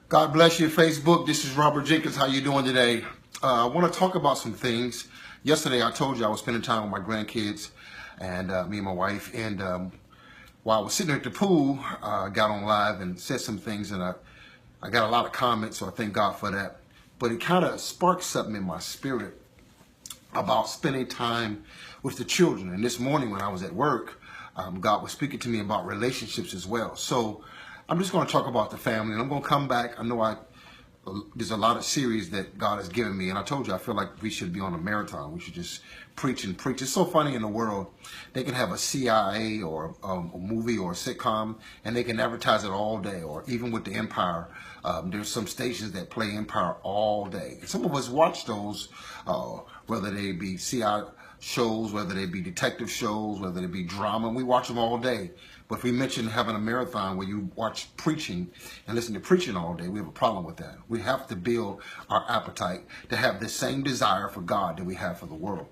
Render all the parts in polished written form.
God bless you, Facebook. This is Robert Jenkins. How you doing today? I want to talk about some things. Yesterday, I told you I was spending time with my grandkids and me and my wife. And while I was sitting there at the pool, I got on live and said some things, and I got a lot of comments, so I thank God for that. But it kind of sparked something in my spirit about spending time with the children. And this morning when I was at work, God was speaking to me about relationships as well. So I'm just going to talk about the family, and I'm going to come back. I know there's a lot of series that God has given me, and I told you I feel like we should be on a marathon. We should just preach and preach. It's so funny in the world. They can have a CIA or a movie or a sitcom, and they can advertise it all day, or even with the Empire. There's some stations that play Empire all day. Some of us watch those, whether they be CI shows, whether they be detective shows, whether they be drama. We watch them all day. But if we mention having a marathon where you watch preaching and listen to preaching all day, we have a problem with that. We have to build our appetite to have the same desire for God that we have for the world.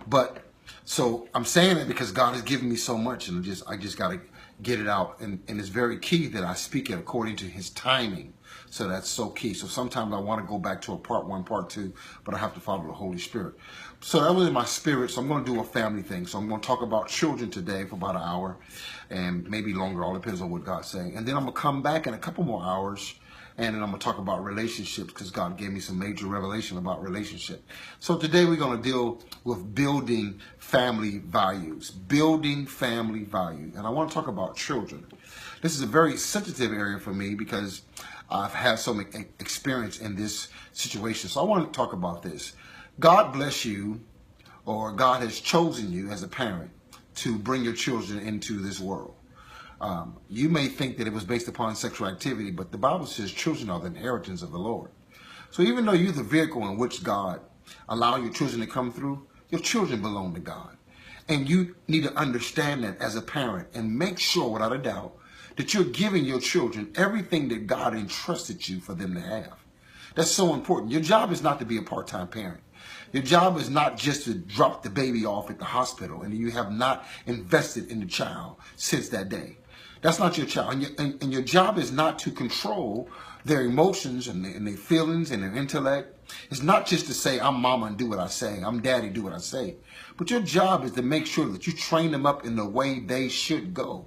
But so I'm saying it because God has given me so much, and I just got to get it out. And it's very key that I speak it according to his timing. So that's so key. So sometimes I want to go back to a part 1, part 2, but I have to follow the Holy Spirit. So that was in my spirit. So I'm going to do a family thing. So I'm going to talk about children today for about an hour and maybe longer. All depends on what God's saying. And then I'm going to come back in a couple more hours, and then I'm going to talk about relationships because God gave me some major revelation about relationship. So today we're going to deal with building family values. Building family value. And I want to talk about children. This is a very sensitive area for me because I've had some experience in this situation. So I want to talk about this. God bless you, or God has chosen you as a parent to bring your children into this world. You may think that it was based upon sexual activity, but the Bible says children are the inheritance of the Lord. So even though you're the vehicle in which God allowed your children to come through, your children belong to God. And you need to understand that as a parent and make sure without a doubt that you're giving your children everything that God entrusted you for them to have. That's so important. Your job is not to be a part-time parent. Your job is not just to drop the baby off at the hospital and you have not invested in the child since that day. That's not your child. And your job is not to control their emotions and their feelings and their intellect. It's not just to say, I'm mama and do what I say. I'm daddy, do what I say. But your job is to make sure that you train them up in the way they should go.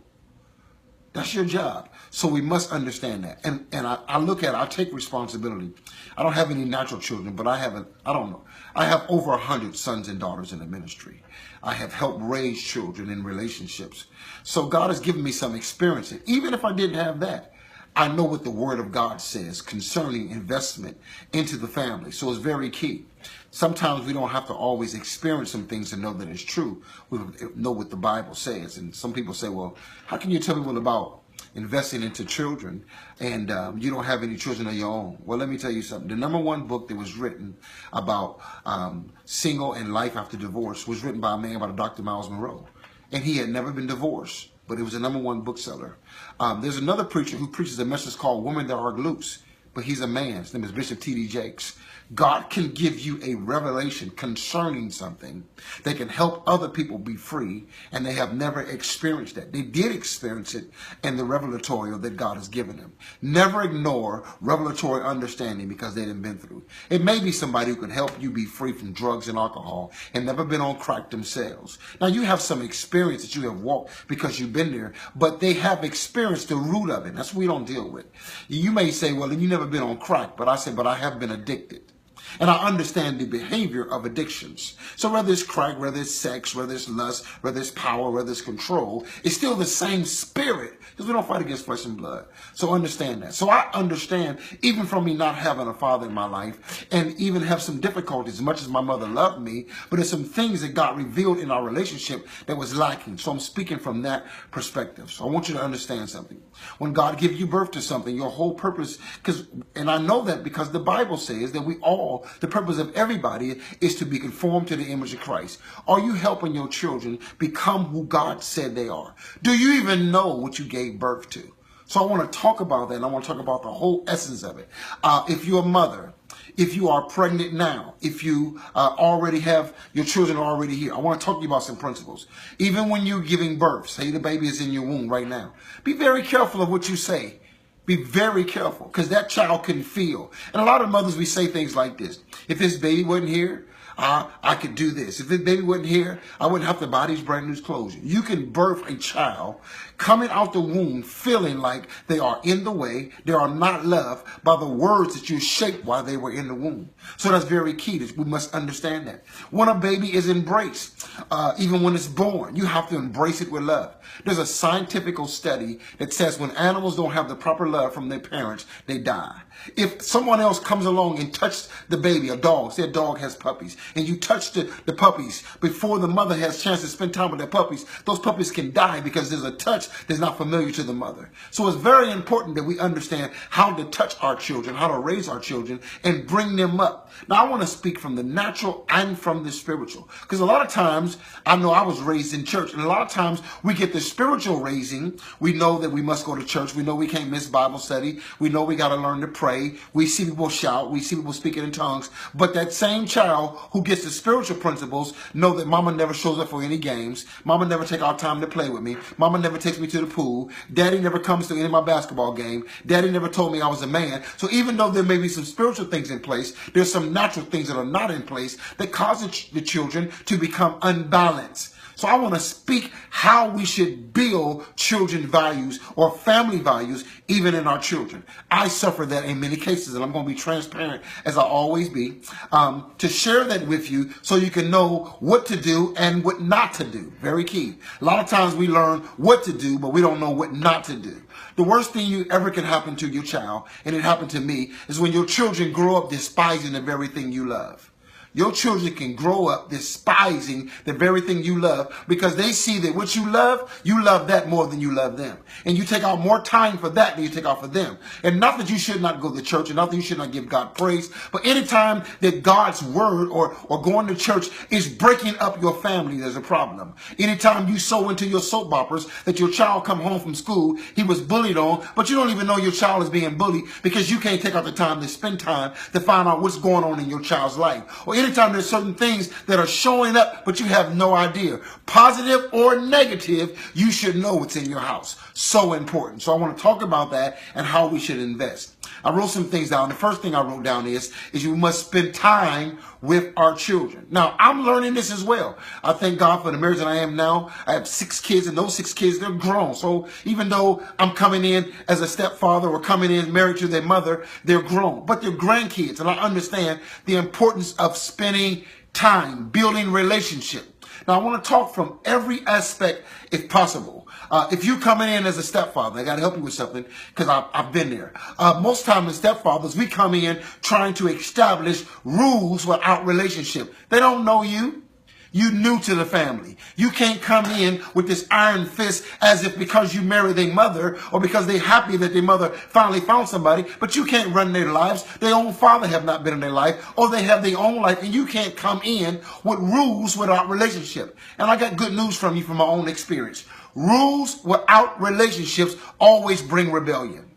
That's your job. So we must understand that. And I look at it, I take responsibility. I don't have any natural children, but I have over 100 sons and daughters in the ministry. I have helped raise children in relationships. So God has given me some experience. And even if I didn't have that, I know what the Word of God says concerning investment into the family. So it's very key. Sometimes we don't have to always experience some things to know that it's true. We know what the Bible says. And some people say, well, how can you tell me about investing into children and you don't have any children of your own? Well, let me tell you something. The #1 book that was written about single and life after divorce was written by a man by Dr. Miles Monroe. And he had never been divorced, but it was a #1 bookseller. There's another preacher who preaches a message called Women That Are Loose, but he's a man. His name is Bishop T.D. Jakes. God can give you a revelation concerning something that can help other people be free, and they have never experienced that. They did experience it in the revelatory that God has given them. Never ignore revelatory understanding because they didn't been through. It may be somebody who can help you be free from drugs and alcohol and never been on crack themselves. Now, you have some experience that you have walked because you've been there, but they have experienced the root of it. That's what we don't deal with. You may say, well, you never been on crack, but I say, but I have been addicted. And I understand the behavior of addictions. So whether it's crack, whether it's sex, whether it's lust, whether it's power, whether it's control, it's still the same spirit because we don't fight against flesh and blood. So understand that. So I understand, even from me not having a father in my life and even have some difficulties, as much as my mother loved me, but there's some things that God revealed in our relationship that was lacking. So I'm speaking from that perspective. So I want you to understand something. When God gives you birth to something, your whole purpose, and I know that because the Bible says that the purpose of everybody is to be conformed to the image of Christ. Are you helping your children become who God said they are? Do you even know what you gave birth to? So I want to talk about that, and I want to talk about the whole essence of it. If you're a mother, if you are pregnant now, if you already have, your children are already here, I want to talk to you about some principles. Even when you're giving birth, say the baby is in your womb right now, be very careful of what you say. Be very careful, because that child can feel. And a lot of mothers, we say things like this. If this baby wasn't here, I could do this. If this baby wasn't here, I wouldn't have to buy these brand new clothes. You can birth a child coming out the womb feeling like they are in the way, they are not loved by the words that you shaped while they were in the womb. So that's very key. We must understand that. When a baby is embraced, even when it's born, you have to embrace it with love. There's a scientific study that says when animals don't have the proper love from their parents, they die. If someone else comes along and touches the baby, a dog, say a dog has puppies, and you touch the puppies before the mother has a chance to spend time with their puppies, those puppies can die because there's a touch that's not familiar to the mother. So it's very important that we understand how to touch our children, how to raise our children, and bring them up. Now, I want to speak from the natural and from the spiritual, because a lot of times, I know I was raised in church, and a lot of times we get the spiritual raising. We know that we must go to church. We know we can't miss Bible study. We know we got to learn to pray. We see people shout. We see people speaking in tongues. But that same child who gets the spiritual principles know that mama never shows up for any games. Mama never take our time to play with me. Mama never takes me to the pool. Daddy never comes to any of my basketball game. Daddy never told me I was a man. So even though there may be some spiritual things in place, there's some natural things that are not in place that cause the children to become unbalanced. So I want to speak how we should build children values or family values even in our children. I suffer that in many cases, and I'm going to be transparent as I always be, to share that with you so you can know what to do and what not to do. Very key. A lot of times we learn what to do, but we don't know what not to do. The worst thing you ever can happen to your child, and it happened to me, is when your children grow up despising the very thing you love. Your children can grow up despising the very thing you love because they see that what you love that more than you love them. And you take out more time for that than you take out for them. And not that you should not go to church, and not that you should not give God praise, but anytime that God's word or going to church is breaking up your family, there's a problem. Anytime you sow into your soap operas that your child come home from school, he was bullied on, but you don't even know your child is being bullied because you can't take out the time to spend time to find out what's going on in your child's life. Or anytime there's certain things that are showing up, but you have no idea. Positive or negative, you should know what's in your house. So important. So I want to talk about that and how we should invest. I wrote some things down. The first thing I wrote down is you must spend time with our children. Now, I'm learning this as well. I thank God for the marriage that I am now. I have 6 kids, and those 6 kids, they're grown. So even though I'm coming in as a stepfather or coming in married to their mother, they're grown. But they're grandkids, and I understand the importance of spending time, building relationship. Now, I want to talk from every aspect if possible. If you're coming in as a stepfather, I got to help you with something because I've been there. Most times as stepfathers, we come in trying to establish rules without relationship. They don't know you. You new to the family. You can't come in with this iron fist as if because you married their mother or because they're happy that their mother finally found somebody, but you can't run their lives. Their own father have not been in their life, or they have their own life, and you can't come in with rules without relationship. And I got good news from you from my own experience. Rules without relationships always bring rebellion.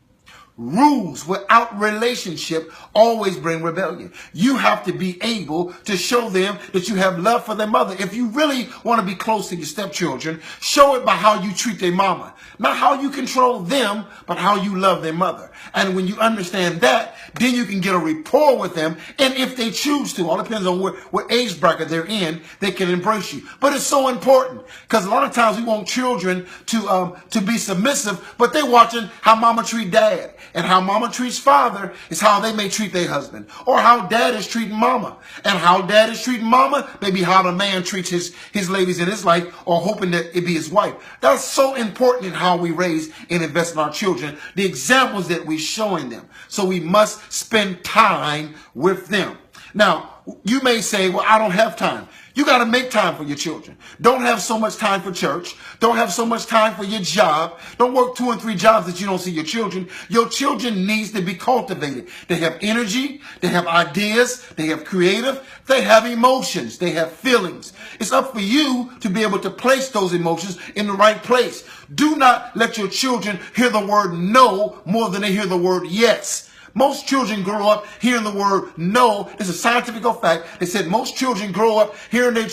Rules without relationship always bring rebellion. You have to be able to show them that you have love for their mother. If you really want to be close to your stepchildren, show it by how you treat their mama. Not how you control them, but how you love their mother. And when you understand that, then you can get a rapport with them. And if they choose to, all depends on what age bracket they're in, they can embrace you. But it's so important because a lot of times we want children to be submissive, but they're watching how mama treat dad. And how mama treats father is how they may treat their husband. Or how dad is treating mama. And how dad is treating mama may be how the man treats his ladies in his life, or hoping that it be his wife. That's so important in how we raise and invest in our children. The examples that we're showing them. So we must spend time with them. Now, you may say, well, I don't have time. You got to make time for your children. Don't have so much time for church. Don't have so much time for your job. Don't work 2 and 3 jobs that you don't see your children. Your children needs to be cultivated. They have energy. They have ideas. They have creative. They have emotions. They have feelings. It's up for you to be able to place those emotions in the right place. Do not let your children hear the word no more than they hear the word yes. Most children grow up hearing the word no. It's a scientific fact. They said most children grow up hearing their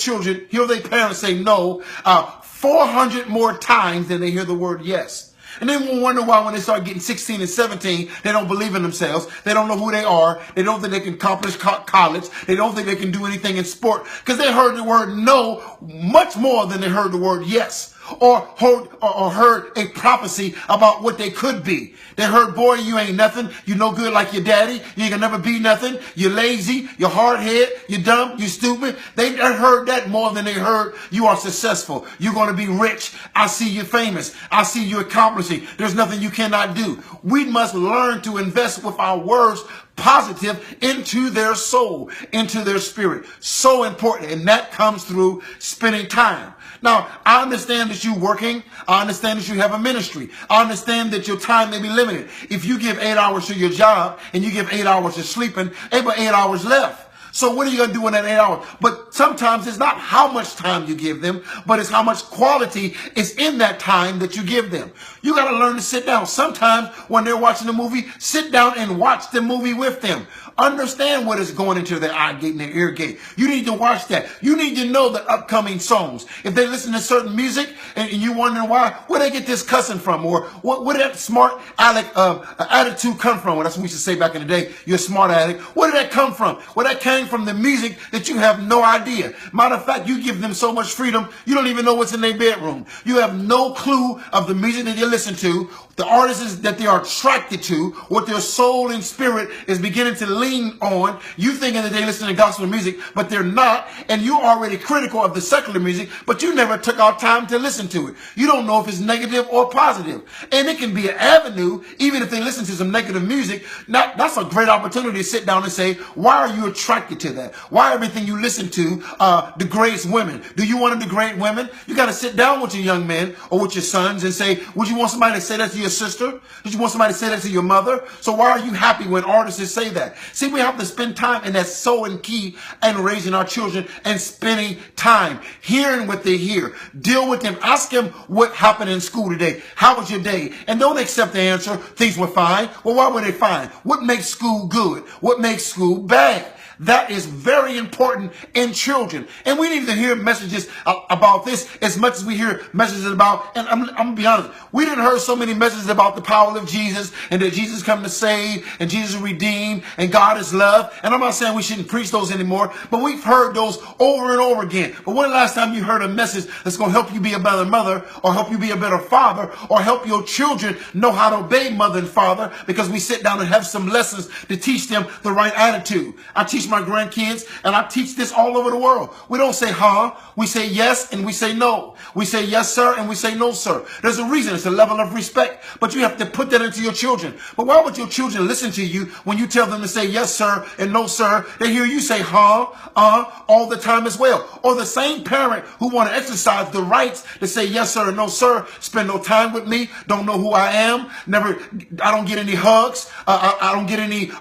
parents say no 400 more times than they hear the word yes. And then we'll wonder why when they start getting 16 and 17, they don't believe in themselves. They don't know who they are. They don't think they can accomplish college. They don't think they can do anything in sport because they heard the word no much more than they heard the word yes. Or heard a prophecy about what they could be. They heard, boy, you ain't nothing. You no good like your daddy. You ain't gonna never be nothing. You're lazy. You're hard-headed. You're dumb. You're stupid. They heard that more than they heard you are successful. You're gonna be rich. I see you famous. I see you accomplishing. There's nothing you cannot do. We must learn to invest with our words positive into their soul, into their spirit. So important. And that comes through spending time. Now, I understand that you're working. I understand that you have a ministry. I understand that your time may be limited. If you give 8 hours to your job and you give 8 hours to sleeping, but 8 hours left. So what are you going to do in that 8 hours? But sometimes it's not how much time you give them, but it's how much quality is in that time that you give them. You got to learn to sit down. Sometimes when they're watching the movie, sit down and watch the movie with them. Understand what is going into their eye gate and their ear gate. You need to watch that. You need to know the upcoming songs. If they listen to certain music and you wondering why, where they get this cussing from, or where did that smart aleck attitude come from? Well, that's what we used to say back in the day. You're a smart aleck. Where did that come from? Well, that came from the music that you have no idea. Matter of fact, you give them so much freedom, you don't even know what's in their bedroom. You have no clue of the music that they listen to, the artists that they are attracted to, what their soul and spirit is beginning to lean on. You thinking that they listen to gospel music, but they're not. And you're already critical of the secular music, but you never took out time to listen to it. You don't know if it's negative or positive. And it can be an avenue, even if they listen to some negative music. Now, that's a great opportunity to sit down and say, why are you attracted to that? Why everything you listen to degrades women? Do you want to degrade women? You got to sit down with your young men or with your sons and say, would you want somebody to say that to your sister? Did you want somebody to say that to your mother? So why are you happy when artists say that? See, we have to spend time, and that's so key in raising our children and spending time, hearing what they hear, deal with them, ask them what happened in school today. How was your day? And don't accept the answer, things were fine. Well, why were they fine? What makes school good? What makes school bad? That is very important in children. And we need to hear messages about this as much as we hear messages about, and I'm going to be honest, we didn't hear so many messages about the power of Jesus and that Jesus come to save and Jesus redeem and God is love. And I'm not saying we shouldn't preach those anymore, but we've heard those over and over again. But when the last time you heard a message that's going to help you be a better mother or help you be a better father or help your children know how to obey mother and father, because we sit down and have some lessons to teach them the right attitude. I teach my grandkids, and I teach this all over the world. We don't say huh, we say yes and we say no. We say yes sir and we say no sir. There's a reason. It's a level of respect, but you have to put that into your children. But why would your children listen to you when you tell them to say yes sir and no sir? They hear you say huh, all the time as well. Or the same parent who want to exercise the rights to say yes sir and no sir, spend no time with me, don't know who I am, I don't get any hugs, I don't get any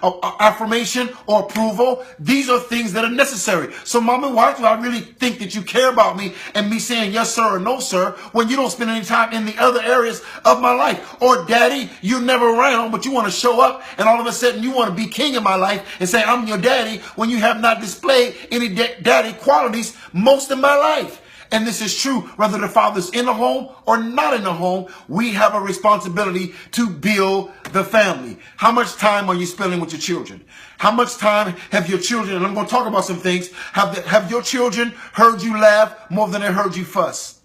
affirmation or approval. These are things that are necessary. So mama, why do I really think that you care about me and me saying yes sir or no sir when you don't spend any time in the other areas of my life? Or daddy, you're never around, but you want to show up and all of a sudden you want to be king in my life and say I'm your daddy when you have not displayed any daddy qualities most of my life. And this is true whether the father's in the home or not in the home. We have a responsibility to build the family. How much time are you spending with your children? How much time have your children, and I'm going to talk about some things, have your children heard you laugh more than they heard you fuss?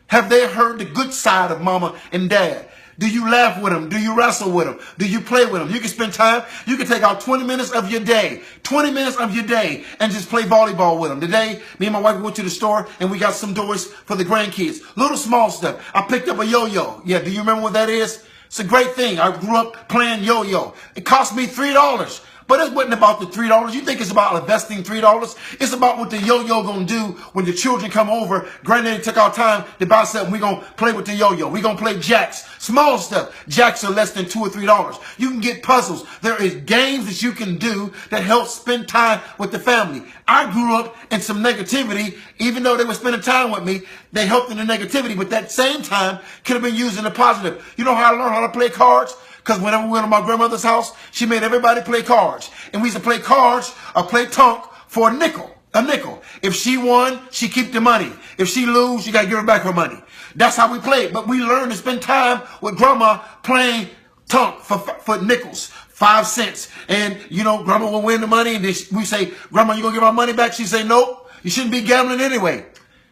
Have they heard the good side of mama and dad? Do you laugh with them? Do you wrestle with them? Do you play with them? You can spend time. You can take out 20 minutes of your day, 20 minutes of your day, and just play volleyball with them. Today, me and my wife went to the store, and we got some toys for the grandkids. Little small stuff. I picked up a yo-yo. Yeah, do you remember what that is? It's a great thing. I grew up playing yo-yo. It cost me $3. But it wasn't about the $3. You think it's about investing $3? It's about what the yo-yo gonna do when the children come over. Granddaddy took our time to buy something. We're gonna play with the yo-yo. We're gonna play jacks. Small stuff. Jacks are less than $2 or $3. You can get puzzles. There is games that you can do that help spend time with the family. I grew up in some negativity. Even though they were spending time with me, they helped in the negativity. But that same time could have been used in the positive. You know how I learned how to play cards? Because whenever we went to my grandmother's house, she made everybody play cards. And we used to play cards or play tonk for a nickel. A nickel. If she won, she keep the money. If she lose, you got to give her back her money. That's how we play. But we learn to spend time with grandma playing tunk for nickels, 5 cents. And, you know, grandma will win the money. And then we say, grandma, you going to give our money back? She say, nope, you shouldn't be gambling anyway.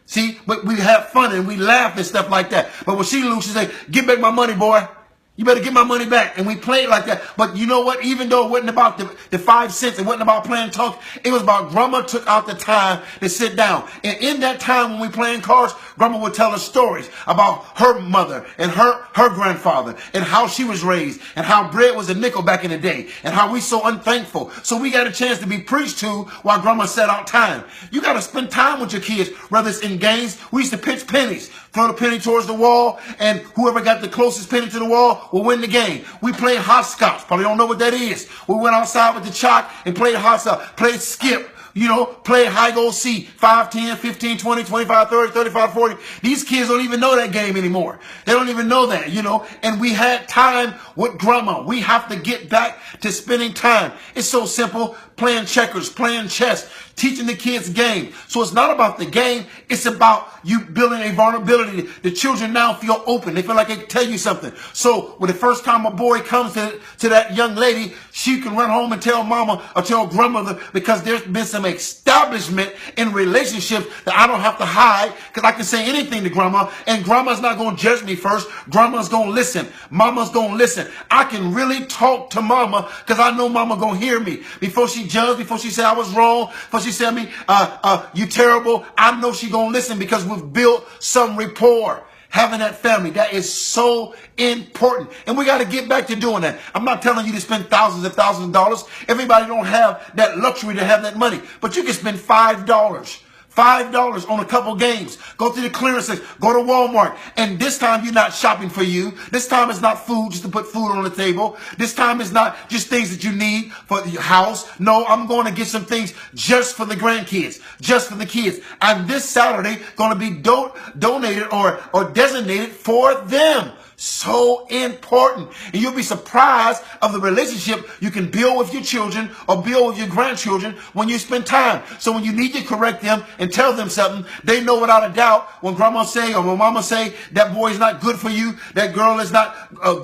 See, but we have fun and we laugh and stuff like that. But when she loses, she say, give back my money, boy. You better get my money back. And we played like that. But you know what? Even though it wasn't about the 5 cents, it wasn't about playing talk. It was about grandma took out the time to sit down. And in that time when we playing cards, grandma would tell us stories about her mother and her grandfather and how she was raised and how bread was a nickel back in the day and how we so unthankful. So we got a chance to be preached to while grandma set out time. You got to spend time with your kids, whether it's in games. We used to pitch pennies, throw the penny towards the wall, and whoever got the closest penny to the wall will win the game. We played hopscotch. Probably don't know what that is. We went outside with the chalk and played hopscotch, played skip. You know, play high go seek, 5, 10, 15, 20, 25, 30, 35, 40. These kids don't even know that game anymore. They don't even know that, you know. And we had time with grandma. We have to get back to spending time. It's so simple. Playing checkers, playing chess, teaching the kids game. So it's not about the game. It's about you building a vulnerability. The children now feel open. They feel like they can tell you something. So when the first time a boy comes to that young lady, she can run home and tell mama or tell grandmother, because there's been some establishment in relationships that I don't have to hide, because I can say anything to grandma, and grandma's not going to judge me first. Grandma's going to listen. Mama's going to listen. I can really talk to mama because I know mama going to hear me. Before she judge, before she say I was wrong, before she said me, you terrible, I know she going to listen because we've built some rapport. Having that family, that is so important. And we got to get back to doing that. I'm not telling you to spend thousands and thousands of dollars. Everybody don't have that luxury to have that money. But you can spend $5. $5 on a couple games. Go to the clearance section. Go to Walmart. And this time you're not shopping for you. This time it's not food just to put food on the table. This time it's not just things that you need for your house. No, I'm going to get some things just for the grandkids. Just for the kids. And this Saturday going to be donated or designated for them. So important. And you'll be surprised of the relationship you can build with your children or build with your grandchildren when you spend time. So when you need to correct them and tell them something, they know without a doubt when grandma say or when mama say that boy is not good for you, that girl is not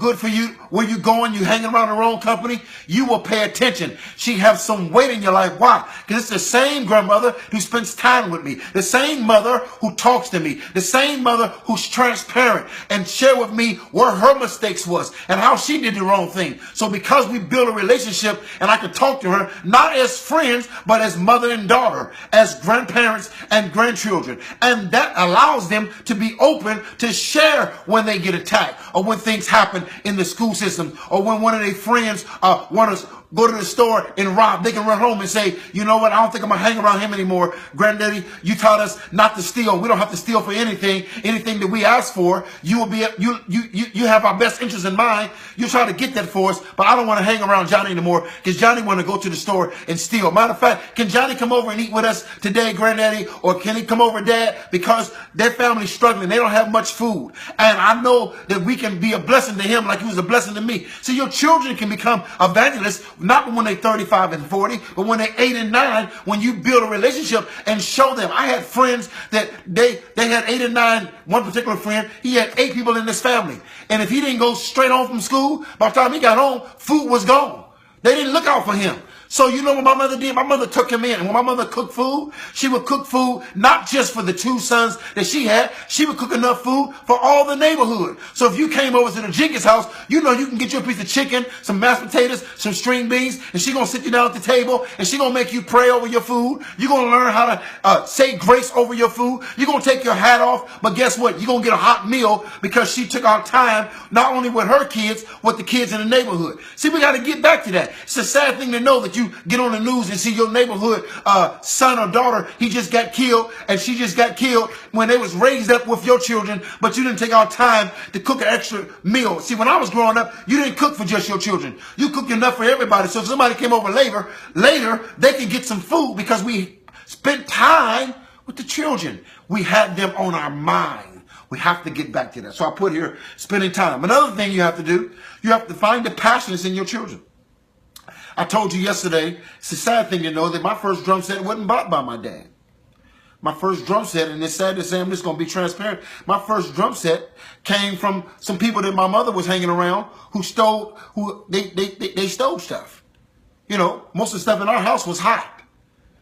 good for you, where you going, you hanging around the wrong company, you will pay attention. She has some weight in your life. Why? Because it's the same grandmother who spends time with me, the same mother who talks to me, the same mother who's transparent and share with me where her mistakes was and how she did the wrong thing. So because we build a relationship and I can talk to her, not as friends, but as mother and daughter, as grandparents and grandchildren. And that allows them to be open to share when they get attacked or when things happen in the school system or when one of their friends want to go to the store and rob. They can run home and say, you know what, I don't think I'm going to hang around him anymore. Granddaddy, you taught us not to steal. We don't have to steal for anything that we ask for. You will be, you have our best interest in mind. You try to get that for us, but I don't want to hang around Johnny anymore because Johnny want to go to the store and steal. Matter of fact, can Johnny come over and eat with us today, Granddaddy? Or can he come over, Dad? Because their family's struggling. They don't have much food. And I know that we can be a blessing to him like he was a blessing to me. So your children can become evangelists, not when they're 35 and 40, but when they're 8 and 9, when you build a relationship and show them. I had friends that they had 8 and 9. One particular friend, he had 8 people in his family. And if he didn't go straight home from school, by the time he got home, food was gone. They didn't look out for him. So you know what my mother did? My mother took him in. And when my mother cooked food, she would cook food not just for the 2 sons that she had. She would cook enough food for all the neighborhood. So if you came over to the Jenkins house, you know you can get you a piece of chicken, some mashed potatoes, some string beans, and she's going to sit you down at the table, and she's going to make you pray over your food. You're going to learn how to say grace over your food. You're going to take your hat off, but guess what? You're going to get a hot meal because she took our time, not only with her kids, with the kids in the neighborhood. See, we got to get back to that. It's a sad thing to know that you get on the news and see your neighborhood son or daughter, he just got killed and she just got killed when they was raised up with your children, but you didn't take our time to cook an extra meal. See, when I was growing up, you didn't cook for just your children. You cooked enough for everybody. So if somebody came over later, they can get some food because we spent time with the children. We had them on our mind. We have to get back to that. So I put here spending time. Another thing you have to do, you have to find the passion that's in your children. I told you yesterday, it's a sad thing to know that my first drum set wasn't bought by my dad. My first drum set, and it's sad to say, I'm just going to be transparent. My first drum set came from some people that my mother was hanging around who stole stuff. You know, most of the stuff in our house was hot.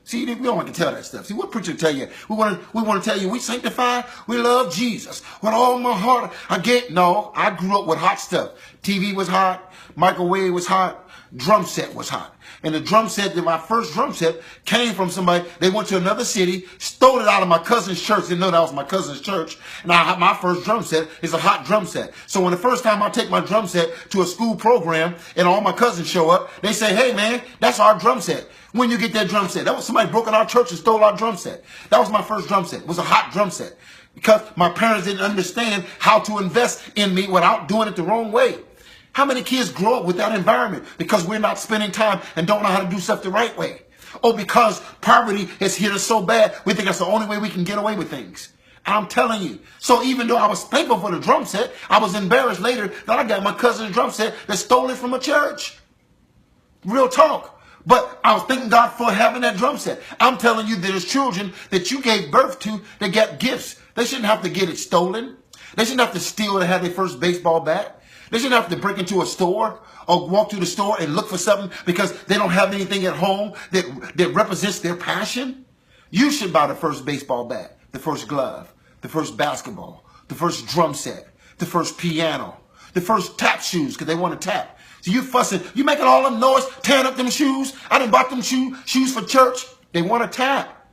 See, we don't want to tell that stuff. See, what preacher tell you? We want to tell you we sanctify, we love Jesus. With all my heart, I grew up with hot stuff. TV was hot, microwave was hot, drum set was hot. And the drum set, my first drum set came from somebody, they went to another city, stole it out of my cousin's church, didn't know that was my cousin's church. And my first drum set is a hot drum set. So when the first time I take my drum set to a school program and all my cousins show up, they say, hey man, that's our drum set. When you get that drum set? That was somebody broke in our church and stole our drum set. That was my first drum set. It was a hot drum set. Because my parents didn't understand how to invest in me without doing it the wrong way. How many kids grow up with that environment because we're not spending time and don't know how to do stuff the right way? Or because poverty has hit us so bad, we think that's the only way we can get away with things. And I'm telling you. So even though I was thankful for the drum set, I was embarrassed later that I got my cousin's drum set that stole it from a church. Real talk. But I was thanking God for having that drum set. I'm telling you, there's children that you gave birth to that get gifts. They shouldn't have to get it stolen. They shouldn't have to steal to have their first baseball bat. They shouldn't have to break into a store or walk through the store and look for something because they don't have anything at home that represents their passion. You should buy the first baseball bat, the first glove, the first basketball, the first drum set, the first piano, the first tap shoes because they want to tap. So you fussing, you making all them noise, tearing up them shoes. I done bought them shoes for church. They want to tap.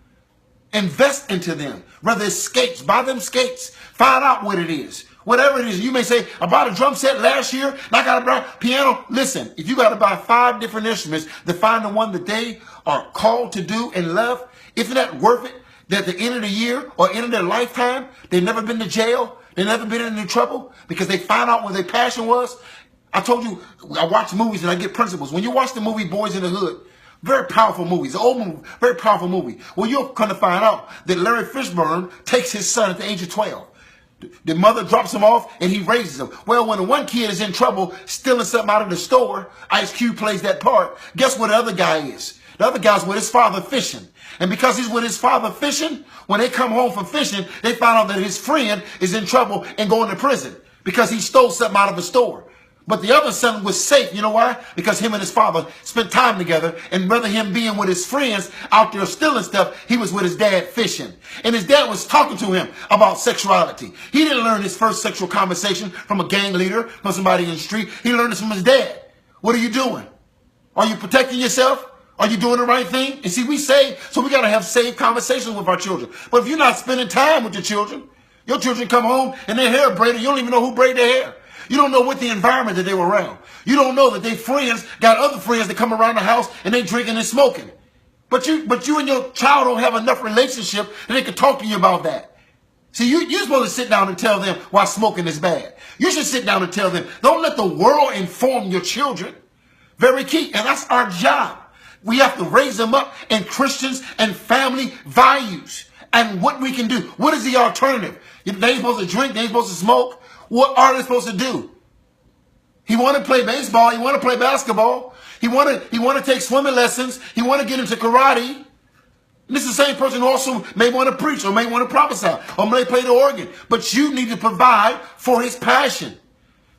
Invest into them. Whether it's skates, buy them skates. Find out what it is. Whatever it is, you may say, I bought a drum set last year, and I got to buy a piano. Listen, if you got to buy 5 different instruments to find the one that they are called to do and love, isn't that worth it? That at the end of the year or end of their lifetime, they've never been to jail, they've never been in any trouble because they found out what their passion was. I told you, I watch movies and I get principles. When you watch the movie Boys in the Hood, very powerful movies, an old movie, very powerful movie. Well, you're going to find out that Larry Fishburne takes his son at the age of 12. The mother drops him off and he raises him. Well, when the one kid is in trouble, stealing something out of the store, Ice Cube plays that part. Guess what the other guy is? The other guy's with his father fishing. And because he's with his father fishing, when they come home from fishing, they find out that his friend is in trouble and going to prison because he stole something out of the store. But the other son was safe. You know why? Because him and his father spent time together. And rather him being with his friends out there stealing stuff, he was with his dad fishing. And his dad was talking to him about sexuality. He didn't learn his first sexual conversation from a gang leader, from somebody in the street. He learned it from his dad. What are you doing? Are you protecting yourself? Are you doing the right thing? And see, we say, so we got to have safe conversations with our children. But if you're not spending time with your children come home and their hair braided, you don't even know who braided their hair. You don't know what the environment that they were around. You don't know that their friends got other friends that come around the house and they drinking and smoking. But you and your child don't have enough relationship that they can talk to you about that. See, you're supposed to sit down and tell them why smoking is bad. You should sit down and tell them, don't let the world inform your children. Very key. And that's our job. We have to raise them up in Christians and family values. And what we can do. What is the alternative? They ain't supposed to drink. They ain't supposed to smoke. What are they supposed to do? He want to play baseball. He want to play basketball. He want to take swimming lessons. He want to get into karate. And this is the same person who also may want to preach or may want to prophesy or may play the organ. But you need to provide for his passion.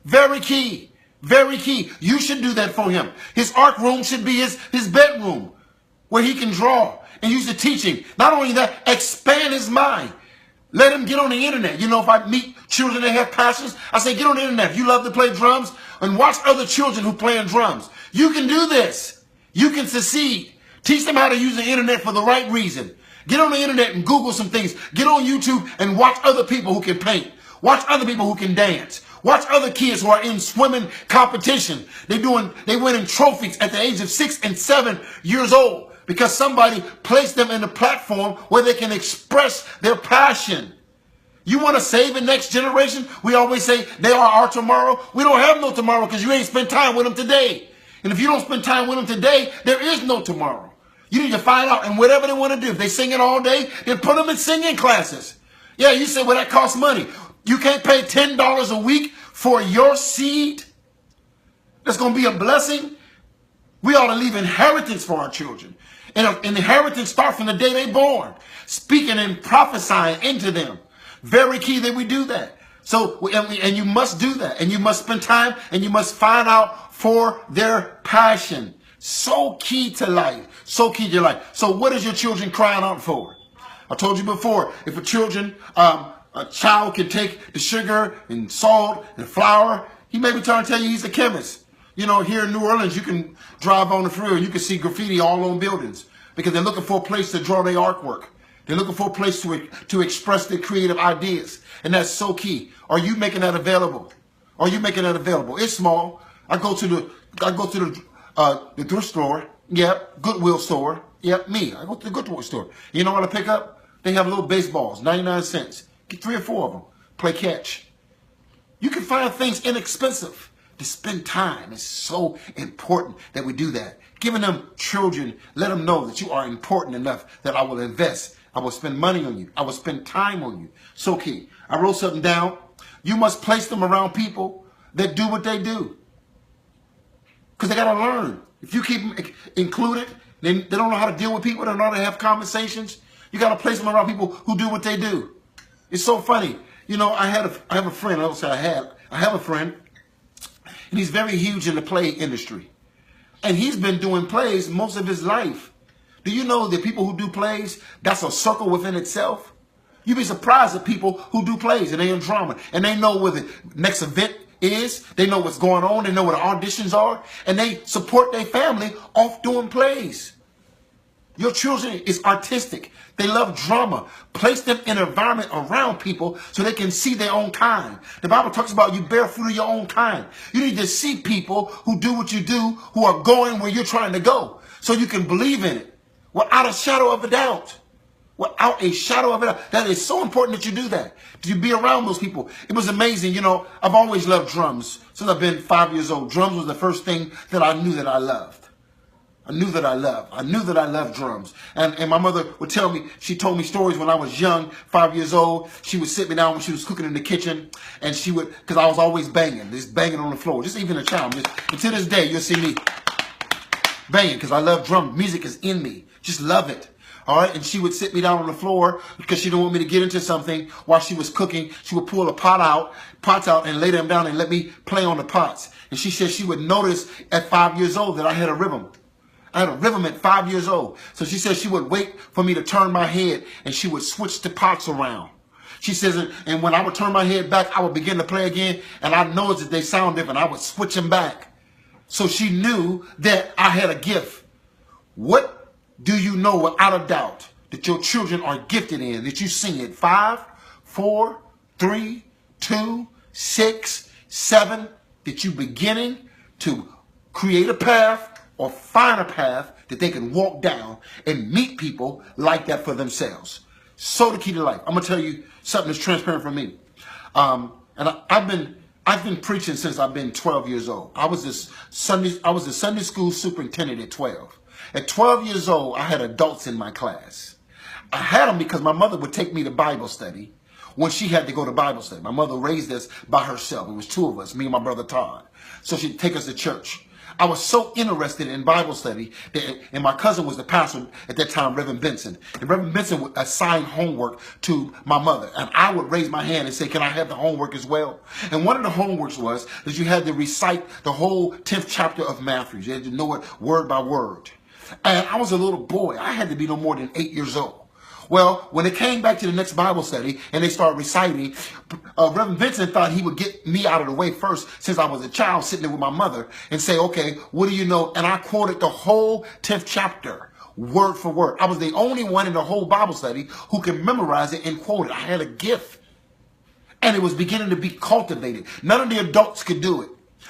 Very key. Very key. You should do that for him. His art room should be his bedroom where he can draw and use the teaching. Not only that, expand his mind. Let him get on the internet. You know, if I meet children that have passions, I say, get on the internet. If you love to play drums, and watch other children who play drums. You can do this. You can succeed. Teach them how to use the internet for the right reason. Get on the internet and Google some things. Get on YouTube and watch other people who can paint. Watch other people who can dance. Watch other kids who are in swimming competition. They winning trophies at the age of 6 and 7 years old. Because somebody placed them in a platform where they can express their passion. You want to save the next generation? We always say they are our tomorrow. We don't have no tomorrow because you ain't spent time with them today. And if you don't spend time with them today, there is no tomorrow. You need to find out and whatever they want to do. If they singing all day, then put them in singing classes. Yeah, you say, well, that costs money. You can't pay $10 a week for your seed. That's going to be a blessing. We ought to leave inheritance for our children. And an inheritance starts from the day they're born. Speaking and prophesying into them. Very key that we do that. So, and you must do that. And you must spend time and you must find out for their passion. So key to life. So key to life. So what is your children crying out for? I told you before, if a child can take the sugar and salt and flour, he may be trying to tell you he's a chemist. You know, here in New Orleans, you can drive on the freeway and you can see graffiti all on buildings because they're looking for a place to draw their artwork. They're looking for a place to express their creative ideas. And that's so key. Are you making that available? Are you making that available? It's small. I go to the thrift store. Yep. Goodwill store. Yep. Me. I go to the Goodwill store. You know what I pick up? They have little baseballs, 99 cents. Get 3 or 4 of them. Play catch. You can find things inexpensive to spend time. It's so important that we do that. Giving them children, let them know that you are important enough that I will invest. I will spend money on you. I will spend time on you. So key. I wrote something down. You must place them around people that do what they do. Because they got to learn. If you keep them included, they don't know how to deal with people. They don't know how to have conversations. You got to place them around people who do what they do. It's so funny. You know, I have a friend. I don't say I have a friend. And he's very huge in the play industry. And he's been doing plays most of his life. Do you know that people who do plays, that's a circle within itself? You'd be surprised at people who do plays and they're in drama. And they know where the next event is. They know what's going on. They know where the auditions are. And they support their family off doing plays. Your children is artistic. They love drama. Place them in an environment around people so they can see their own kind. The Bible talks about you bear fruit of your own kind. You need to see people who do what you do, who are going where you're trying to go, so you can believe in it without a shadow of a doubt. Without a shadow of a doubt. That is so important that you do that. To be around those people. It was amazing. You know, I've always loved drums since I've been 5 years old. Drums was the first thing that I knew that I loved. I knew that I loved drums. And my mother would tell me, she told me stories when I was young, 5 years old. She would sit me down when she was cooking in the kitchen, and she would, because I was always banging, just banging on the floor, just even a child. And to this day, you'll see me banging, because I love drum. Music is in me. Just love it. All right, and she would sit me down on the floor because she didn't want me to get into something while she was cooking. She would pull the pots out and lay them down and let me play on the pots. And she said she would notice at 5 years old that I had a rhythm. I had a rhythm at 5 years old. So she said she would wait for me to turn my head and she would switch the pots around. She says, and when I would turn my head back, I would begin to play again. And I noticed that they sound different. I would switch them back. So she knew that I had a gift. What do you know without a doubt that your children are gifted in? That you sing at 5, 4, 3, 2, 6, 7. That you beginning to create a path or find a path that they can walk down and meet people like that for themselves. So the key to life. I'm gonna tell you something that's transparent for me. And I've been preaching since I've been 12 years old. I was the Sunday school superintendent at 12. At 12 years old, I had adults in my class. I had them because my mother would take me to Bible study when she had to go to Bible study. My mother raised us by herself. It was 2 of us, me and my brother Todd. So she'd take us to church. I was so interested in Bible study, and my cousin was the pastor at that time, Reverend Benson. And Reverend Benson would assign homework to my mother. And I would raise my hand and say, can I have the homework as well? And one of the homeworks was that you had to recite the whole 10th chapter of Matthew. You had to know it word by word. And I was a little boy. I had to be no more than 8 years old. Well, when it came back to the next Bible study and they started reciting, Reverend Vincent thought he would get me out of the way first since I was a child sitting there with my mother and say, okay, what do you know? And I quoted the whole 10th chapter, word for word. I was the only one in the whole Bible study who could memorize it and quote it. I had a gift. And it was beginning to be cultivated. None of the adults could do it.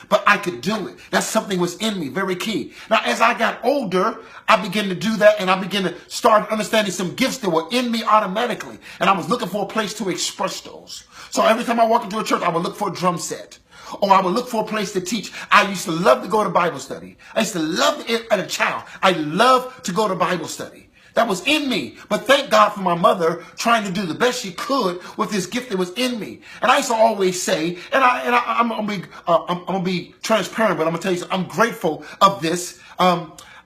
But I could do it. That's something was in me, very key. Now, as I got older, I began to do that, and I began to start understanding some gifts that were in me automatically. And I was looking for a place to express those. So every time I walk into a church, I would look for a drum set. Or I would look for a place to teach. I used to love to go to Bible study. I used to love it as a child. I love to go to Bible study. that was in me. But thank God for my mother trying to do the best she could with this gift that was in me. And I used to always say, I'm gonna be transparent, but I'm gonna tell you something, I'm grateful of this.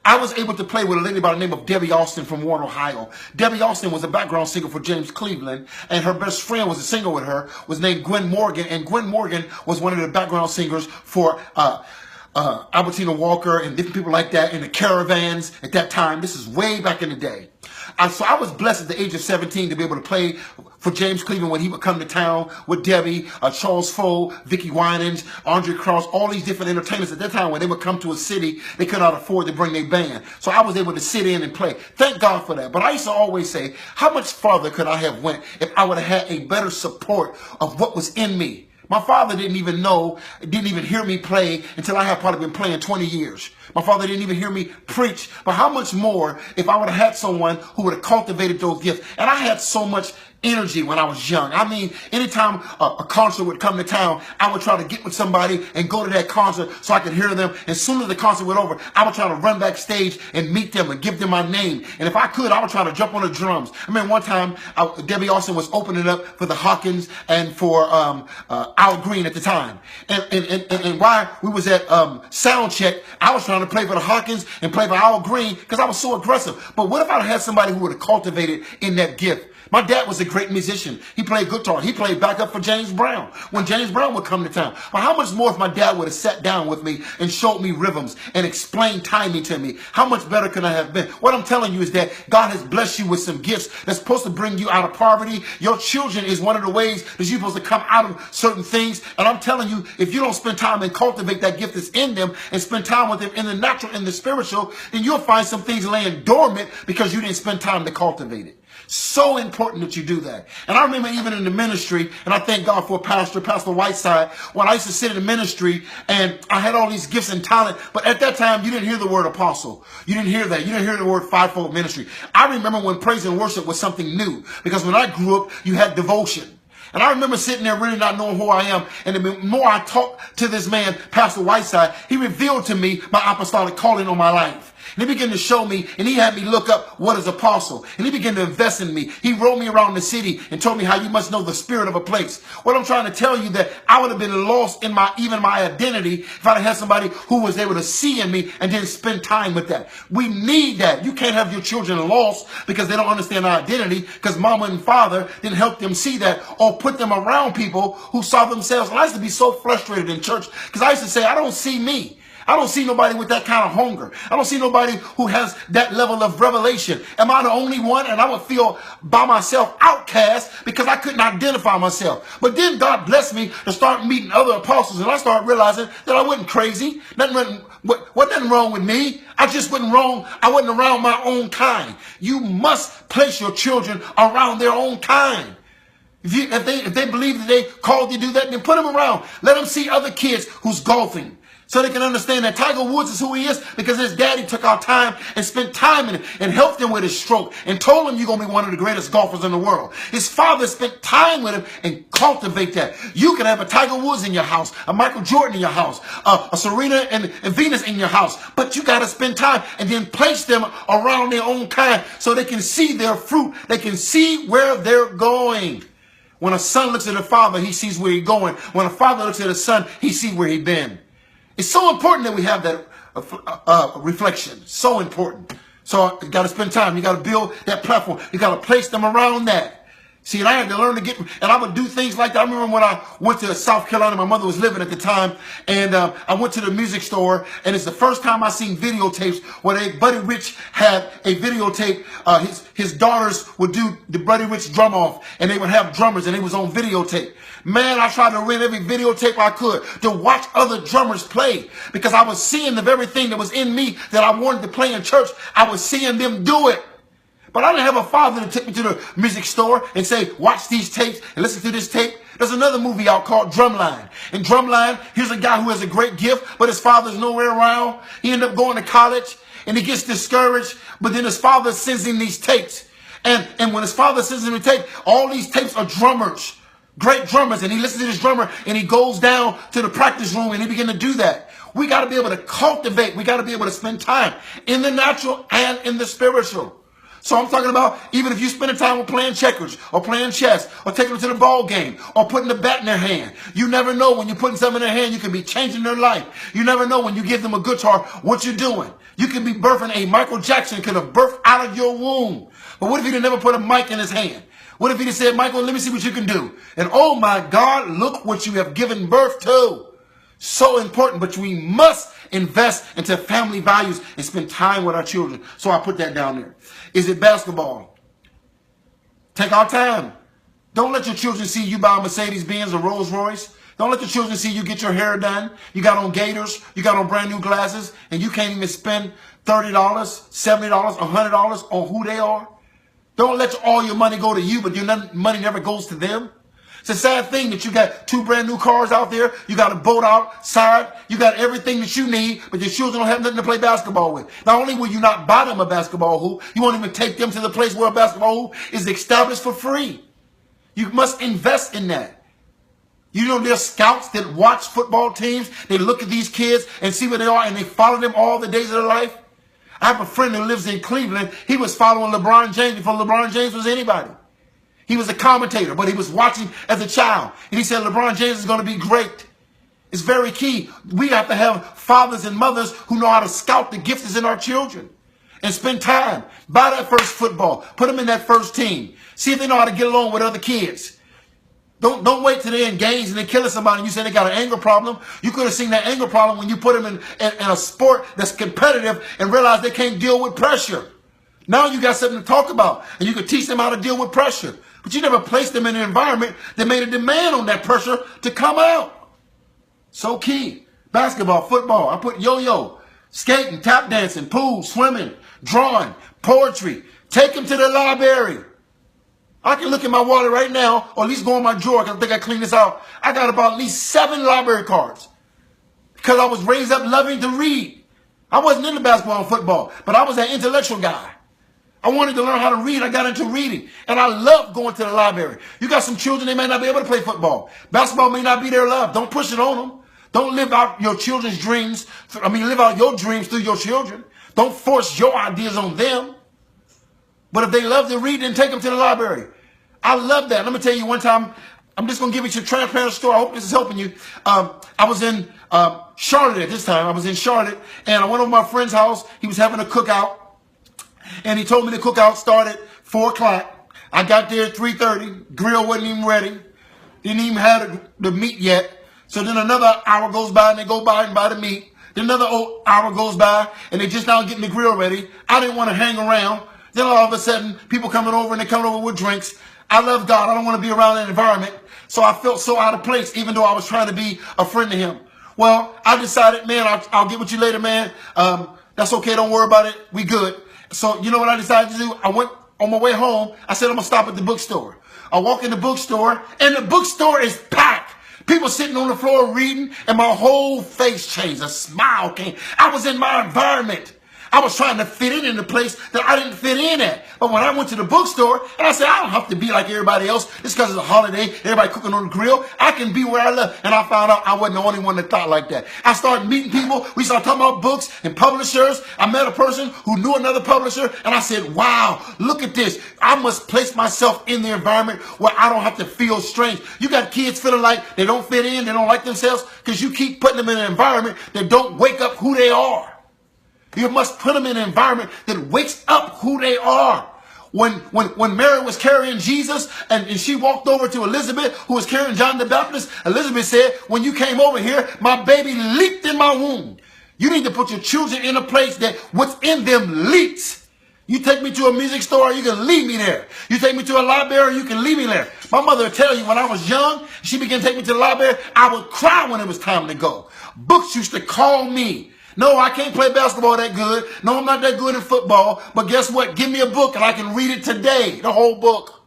I was able to play with a lady by the name of Debbie Austin from Warren, Ohio. Debbie Austin was a background singer for James Cleveland, and her best friend was a singer with her, was named Gwen Morgan, and Gwen Morgan was one of the background singers for Albertina Walker and different people like that in the Caravans at that time. This is way back in the day. So I was blessed at the age of 17 to be able to play for James Cleveland when he would come to town with Debbie, Charles Foe, Vicky Winans, Andre Cross, all these different entertainers at that time. When they would come to a city, they could not afford to bring their band. So I was able to sit in and play. Thank God for that. But I used to always say, how much farther could I have went if I would have had a better support of what was in me? My father didn't even hear me play until I had probably been playing 20 years. My father didn't even hear me preach. But how much more if I would have had someone who would have cultivated those gifts? And I had so much energy when I was young. I mean, anytime a concert would come to town, I would try to get with somebody and go to that concert so I could hear them. As soon as the concert went over, I would try to run backstage and meet them and give them my name. And if I could, I would try to jump on the drums. I mean, one time, Debbie Austin was opening up for the Hawkins and for Al Green at the time. And while we was at sound check, I was trying to play for the Hawkins and play for Al Green because I was so aggressive. But what if I had somebody who would have cultivated in that gift? My dad was a great musician. He played guitar. He played backup for James Brown when James Brown would come to town. But how much more if my dad would have sat down with me and showed me rhythms and explained timing to me? How much better could I have been? What I'm telling you is that God has blessed you with some gifts that's supposed to bring you out of poverty. Your children is one of the ways that you're supposed to come out of certain things. And I'm telling you, if you don't spend time and cultivate that gift that's in them and spend time with them in the natural and the spiritual, then you'll find some things laying dormant because you didn't spend time to cultivate it. So important that you do that. And I remember even in the ministry, and I thank God for Pastor Whiteside, when I used to sit in the ministry and I had all these gifts and talent, but at that time you didn't hear the word apostle. You didn't hear that. You didn't hear the word fivefold ministry. I remember when praise and worship was something new, because when I grew up, you had devotion. And I remember sitting there really not knowing who I am. And the more I talked to this man, Pastor Whiteside, he revealed to me my apostolic calling on my life. And he began to show me, and he had me look up what is apostle. And he began to invest in me. He rode me around the city and told me how you must know the spirit of a place. What I'm trying to tell you, that I would have been lost in even my identity if I'd had somebody who was able to see in me and didn't spend time with that. We need that. You can't have your children lost because they don't understand our identity, because mama and father didn't help them see that, or put them around people who saw themselves. And I used to be so frustrated in church because I used to say, I don't see me. I don't see nobody with that kind of hunger. I don't see nobody who has that level of revelation. Am I the only one? And I would feel by myself outcast because I couldn't identify myself. But then God blessed me to start meeting other apostles, and I started realizing that I wasn't crazy. Wasn't nothing wrong with me. I just wasn't wrong. I wasn't around my own kind. You must place your children around their own kind. If they believe that they called you to do that, then put them around. Let them see other kids who's golfing, so they can understand that Tiger Woods is who he is because his daddy took our time and spent time in it and helped him with his stroke and told him you're going to be one of the greatest golfers in the world. His father spent time with him and cultivate that. You can have a Tiger Woods in your house, a Michael Jordan in your house, a Serena and Venus in your house, but you got to spend time and then place them around their own kind so they can see their fruit. They can see where they're going. When a son looks at a father, he sees where he's going. When a father looks at a son, he sees where he's been. It's so important that we have that reflection. So important. So you got to spend time. You got to build that platform. You got to place them around that. See, and I had to learn to get, and I would do things like that. I remember when I went to South Carolina, my mother was living at the time, and I went to the music store, and it's the first time I seen videotapes where Buddy Rich had a videotape. His daughters would do the Buddy Rich drum off, and they would have drummers, and it was on videotape. Man, I tried to rent every videotape I could to watch other drummers play, because I was seeing the very thing that was in me that I wanted to play in church. I was seeing them do it. But I didn't have a father to take me to the music store and say, watch these tapes and listen to this tape. There's another movie out called Drumline. In Drumline, here's a guy who has a great gift, but his father's nowhere around. He ended up going to college, and he gets discouraged, but then his father sends him these tapes. And when his father sends him the tape, all these tapes are drummers, great drummers, and he listens to this drummer, and he goes down to the practice room, and he begins to do that. We got to be able to cultivate. We got to be able to spend time in the natural and in the spiritual. So I'm talking about even if you spend time with playing checkers or playing chess or taking them to the ball game or putting the bat in their hand. You never know when you're putting something in their hand, you can be changing their life. You never know when you give them a guitar, what you're doing. You can be birthing a Michael Jackson could have birthed out of your womb. But what if he'd never put a mic in his hand? What if he'd said, Michael, let me see what you can do. And oh my God, look what you have given birth to. So important, but we must invest into family values and spend time with our children. So I put that down there. Is it basketball? Take our time. Don't let your children see you buy a Mercedes-Benz or Rolls-Royce. Don't let your children see you get your hair done. You got on gaiters, you got on brand new glasses, and you can't even spend $30, $70, $100 on who they are. Don't let all your money go to you, but your money never goes to them. It's a sad thing that you got 2 brand new cars out there. You got a boat outside. You got everything that you need, but your children don't have nothing to play basketball with. Not only will you not buy them a basketball hoop, you won't even take them to the place where a basketball hoop is established for free. You must invest in that. You know, there's scouts that watch football teams. They look at these kids and see where they are, and they follow them all the days of their life. I have a friend who lives in Cleveland. He was following LeBron James before LeBron James was anybody. He was a commentator, but he was watching as a child. And he said, LeBron James is going to be great. It's very key. We have to have fathers and mothers who know how to scout the gifts that's in our children. And spend time. Buy that first football. Put them in that first team. See if they know how to get along with other kids. Don't wait till they're engaged and they're killing somebody and you say they got an anger problem. You could have seen that anger problem when you put them in a sport that's competitive and realize they can't deal with pressure. Now you got something to talk about and you can teach them how to deal with pressure. But you never placed them in an environment that made a demand on that pressure to come out. So key. Basketball, football. I put yo-yo, skating, tap dancing, pool, swimming, drawing, poetry. Take them to the library. I can look at my wallet right now, or at least go in my drawer, because I think I cleaned this out. I got about at least 7 library cards. Because I was raised up loving to read. I wasn't into basketball and football, but I was an intellectual guy. I wanted to learn how to read. I got into reading. And I love going to the library. You got some children, they may not be able to play football. Basketball may not be their love. Don't push it on them. Don't live out your children's dreams. Live out your dreams through your children. Don't force your ideas on them. But if they love to read, then take them to the library. I love that. Let me tell you one time, I'm just going to give you a transparent story. I hope this is helping you. I was in Charlotte at this time. I was in Charlotte, and I went over to my friend's house. He was having a cookout. And he told me the cookout started 4 o'clock. I got there at 3:30. Grill wasn't even ready. Didn't even have the meat yet. So then another hour goes by and they go by and buy the meat. Then another hour goes by and they just now getting the grill ready. I didn't want to hang around. Then all of a sudden, people coming over and they coming over with drinks. I love God. I don't want to be around that environment. So I felt so out of place, even though I was trying to be a friend to him. Well, I decided, man, I'll get with you later, man. That's okay. Don't worry about it. We good. So you know what I decided to do? I went on my way home. I said, I'm going to stop at the bookstore. I walk in the bookstore, and the bookstore is packed. People sitting on the floor reading, and my whole face changed. A smile came. I was in my environment. I was trying to fit in a place that I didn't fit in at. But when I went to the bookstore, and I said, I don't have to be like everybody else. It's because it's a holiday. Everybody cooking on the grill. I can be where I live. And I found out I wasn't the only one that thought like that. I started meeting people. We started talking about books and publishers. I met a person who knew another publisher. And I said, wow, look at this. I must place myself in the environment where I don't have to feel strange. You got kids feeling like they don't fit in. They don't like themselves because you keep putting them in an environment that don't wake up who they are. You must put them in an environment that wakes up who they are. When Mary was carrying Jesus and she walked over to Elizabeth, who was carrying John the Baptist, Elizabeth said, when you came over here, my baby leaped in my womb. You need to put your children in a place that what's in them leaps. You take me to a music store, you can leave me there. You take me to a library, you can leave me there. My mother would tell you when I was young, she began to take me to the library, I would cry when it was time to go. Books used to call me. No, I can't play basketball that good. No, I'm not that good in football. But guess what? Give me a book and I can read it today. The whole book.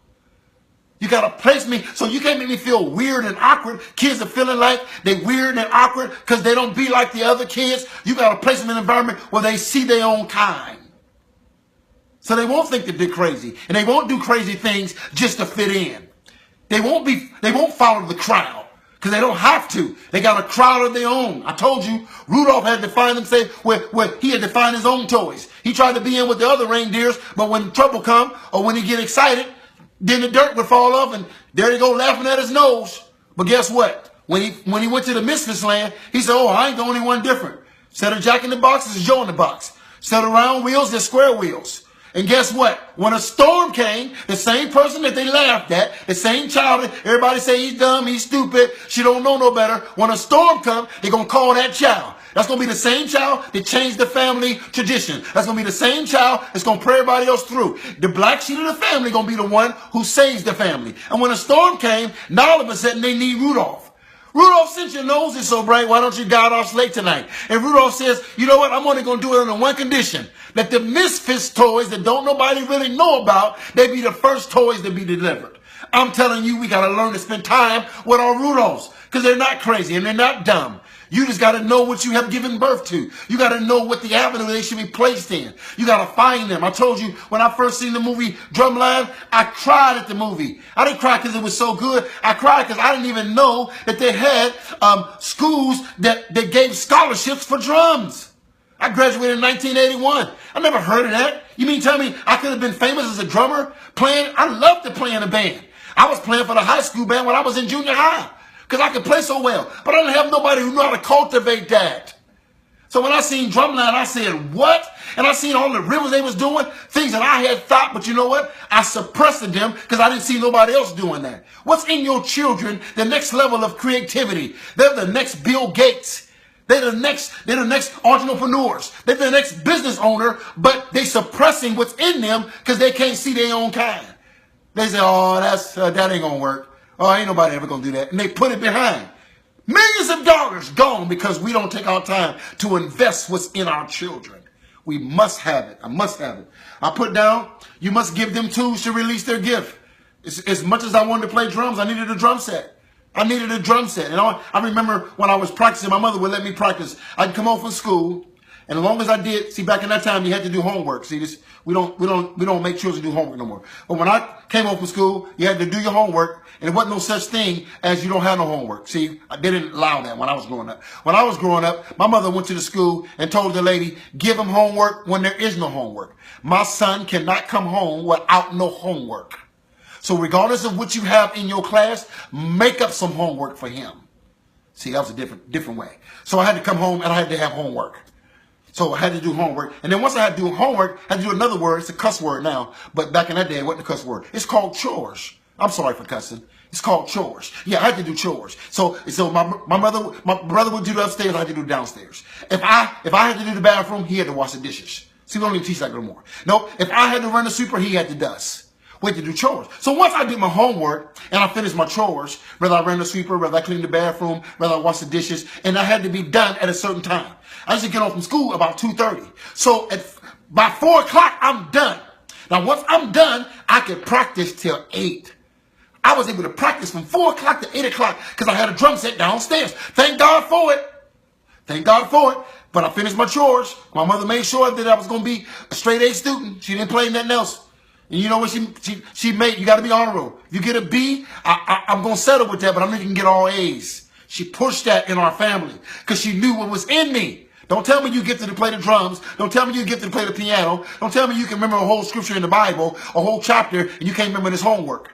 You got to place me so you can't make me feel weird and awkward. Kids are feeling like they're weird and awkward because they don't be like the other kids. You got to place them in an environment where they see their own kind. So they won't think that they're crazy. And they won't do crazy things just to fit in. They won't follow the crowd. Because they don't have to. They got a crowd of their own. I told you, Rudolph had to find himself where he had to find his own toys. He tried to be in with the other reindeers, but when trouble come or when he get excited, then the dirt would fall off and there he go laughing at his nose. But guess what? When he went to the Misfits land, he said, oh, I ain't the only one different. Instead of Jack in the Box, it's Joe in the Box. Instead of round wheels, there's square wheels. And guess what? When a storm came, the same person that they laughed at, the same child that everybody say he's dumb, he's stupid, she don't know no better. When a storm comes, they're going to call that child. That's going to be the same child that changed the family tradition. That's going to be the same child that's going to pray everybody else through. The black sheep of the family going to be the one who saves the family. And when a storm came, now all of a sudden they need Rudolph. Rudolph, since your nose is so bright, why don't you guide our sleigh tonight? And Rudolph says, you know what? I'm only going to do it under one condition. That the Misfits toys that don't nobody really know about, they be the first toys to be delivered. I'm telling you, we got to learn to spend time with our Rudolphs. Because they're not crazy and they're not dumb. You just got to know what you have given birth to. You got to know what the avenue they should be placed in. You got to find them. I told you when I first seen the movie Drumline, I cried at the movie. I didn't cry because it was so good. I cried because I didn't even know that they had schools that gave scholarships for drums. I graduated in 1981. I never heard of that. You mean tell me I could have been famous as a drummer playing? I loved to play in a band. I was playing for the high school band when I was in junior high. Because I could play so well. But I didn't have nobody who knew how to cultivate that. So when I seen Drumline, I said, what? And I seen all the rhythms they was doing, things that I had thought, but you know what? I suppressed them because I didn't see nobody else doing that. What's in your children, the next level of creativity? They're the next Bill Gates. They're the next entrepreneurs. They're the next business owner, but they suppressing what's in them because they can't see their own kind. They say, oh, that ain't going to work. Oh, ain't nobody ever going to do that. And they put it behind. Millions of dollars gone because we don't take our time to invest what's in our children. We must have it. I must have it. I put down, you must give them tools to release their gift. As much as I wanted to play drums, I needed a drum set. I needed a drum set. And I remember when I was practicing, my mother would let me practice. I'd come home from school. And as long as I did, see, back in that time, you had to do homework. See, we don't make children do homework no more. But when I came home from school, you had to do your homework, and it wasn't no such thing as you don't have no homework. See, they didn't allow that when I was growing up. When I was growing up, my mother went to the school and told the lady, give him homework when there is no homework. My son cannot come home without no homework. So regardless of what you have in your class, make up some homework for him. See, that was a different way. So I had to come home and I had to have homework. So I had to do homework. And then once I had to do homework, I had to do another word. It's a cuss word now. But back in that day, it wasn't a cuss word. It's called chores. I'm sorry for cussing. It's called chores. Yeah, I had to do chores. So my brother would do the upstairs. I had to do downstairs. If I had to do the bathroom, he had to wash the dishes. See, we don't even teach that no more. No, if I had to run the sweeper, he had to dust. We had to do chores. So once I did my homework and I finished my chores, whether I ran the sweeper, whether I cleaned the bathroom, whether I washed the dishes, and I had to be done at a certain time. I used to get home from school about 2:30. So by 4 o'clock, I'm done. Now, once I'm done, I could practice till 8. I was able to practice from 4 o'clock to 8 o'clock because I had a drum set downstairs. Thank God for it. Thank God for it. But I finished my chores. My mother made sure that I was going to be a straight A student. She didn't play nothing else. And you know what she made? You got to be honorable. If you get a B, I'm going to settle with that, but I'm not going to get all A's. She pushed that in our family because she knew what was in me. Don't tell me you get to play the drums. Don't tell me you get to play the piano. Don't tell me you can remember a whole scripture in the Bible, a whole chapter, and you can't remember this homework.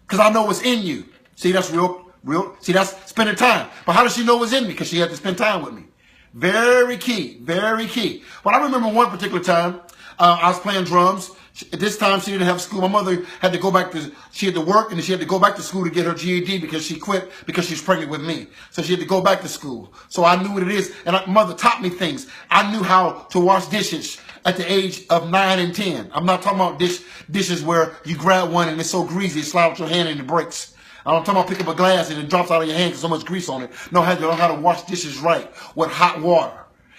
Because I know what's in you. See, that's real. See, that's spending time. But how does she know what's in me? Because she had to spend time with me. Very key. Very key. Well, I remember one particular time, I was playing drums. At this time, she didn't have school. My mother had to go back she had to work, and she had to go back to school to get her GED because she quit because she was pregnant with me. So she had to go back to school. So I knew what it is, and my mother taught me things. I knew how to wash dishes at the age of 9 and 10. I'm not talking about dishes where you grab one and it's so greasy, it slides with your hand and it breaks. I'm talking about pick up a glass and it drops out of your hand because so much grease on it. No, I had to learn how to wash dishes right with hot water.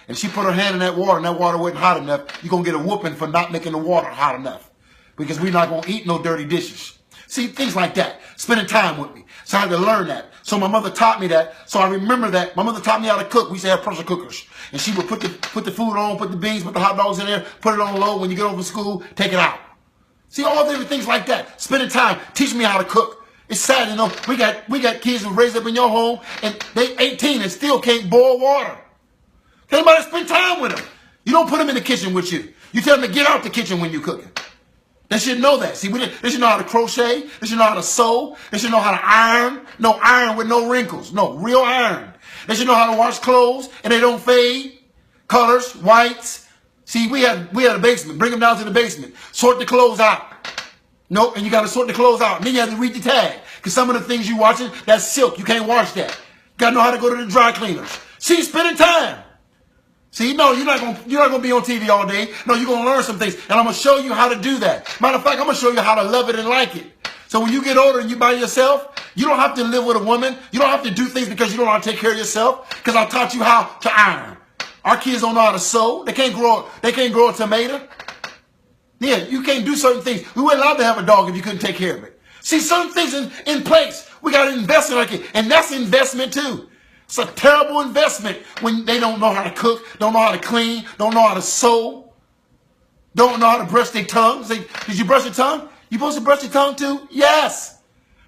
And she put her hand in that water and that water wasn't hot enough, you're going to get a whooping for not making the water hot enough. Because we're not going to eat no dirty dishes. See, things like that. Spending time with me. So I had to learn that. So my mother taught me that. So I remember that. My mother taught me how to cook. We used to have pressure cookers. And she would put the food on, put the beans, put the hot dogs in there, put it on low. When you get home from school, take it out. See, all different things like that. Spending time. Teach me how to cook. It's sad, you know. We got kids who raised up in your home and they 18 and still can't boil water. Can't nobody spend time with them. You don't put them in the kitchen with you. You tell them to get out the kitchen when you're cooking. They should know that. See, they should know how to crochet. They should know how to sew. They should know how to iron. No iron with no wrinkles. No, real iron. They should know how to wash clothes and they don't fade. Colors, whites. See, we had a basement. Bring them down to the basement. Sort the clothes out. No, and you got to sort the clothes out. And then you have to read the tag. Because some of the things you watching, that's silk. You can't wash that. Got to know how to go to the dry cleaners. See, spending time. See, no, you're not gonna be on TV all day. No, you're gonna learn some things, and I'm gonna show you how to do that. Matter of fact, I'm gonna show you how to love it and like it. So when you get older and you by yourself, you don't have to live with a woman. You don't have to do things because you don't know how to take care of yourself. Because I taught you how to iron. Our kids don't know how to sew. They can't grow a tomato. Yeah, you can't do certain things. We weren't allowed to have a dog if you couldn't take care of it. See, certain things in place. We got to invest in our kids, and that's investment too. It's a terrible investment when they don't know how to cook, don't know how to clean, don't know how to sew, don't know how to brush their tongue. Say, did you brush your tongue? You supposed to brush your tongue too? Yes.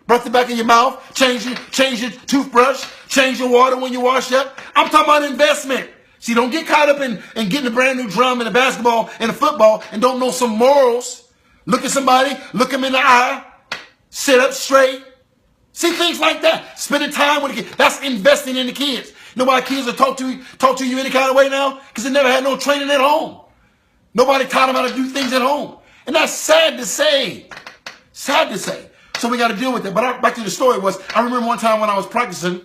Brush the back of your mouth, change your toothbrush, change your water when you wash up. I'm talking about investment. See, don't get caught up in getting a brand new drum and a basketball and a football and don't know some morals. Look at somebody, look them in the eye, sit up straight. See, things like that. Spending time with the kids. That's investing in the kids. You know why kids will talk to you any kind of way now? Because they never had no training at home. Nobody taught them how to do things at home. And that's sad to say. Sad to say. So we got to deal with it. But back to the story I remember one time when I was practicing,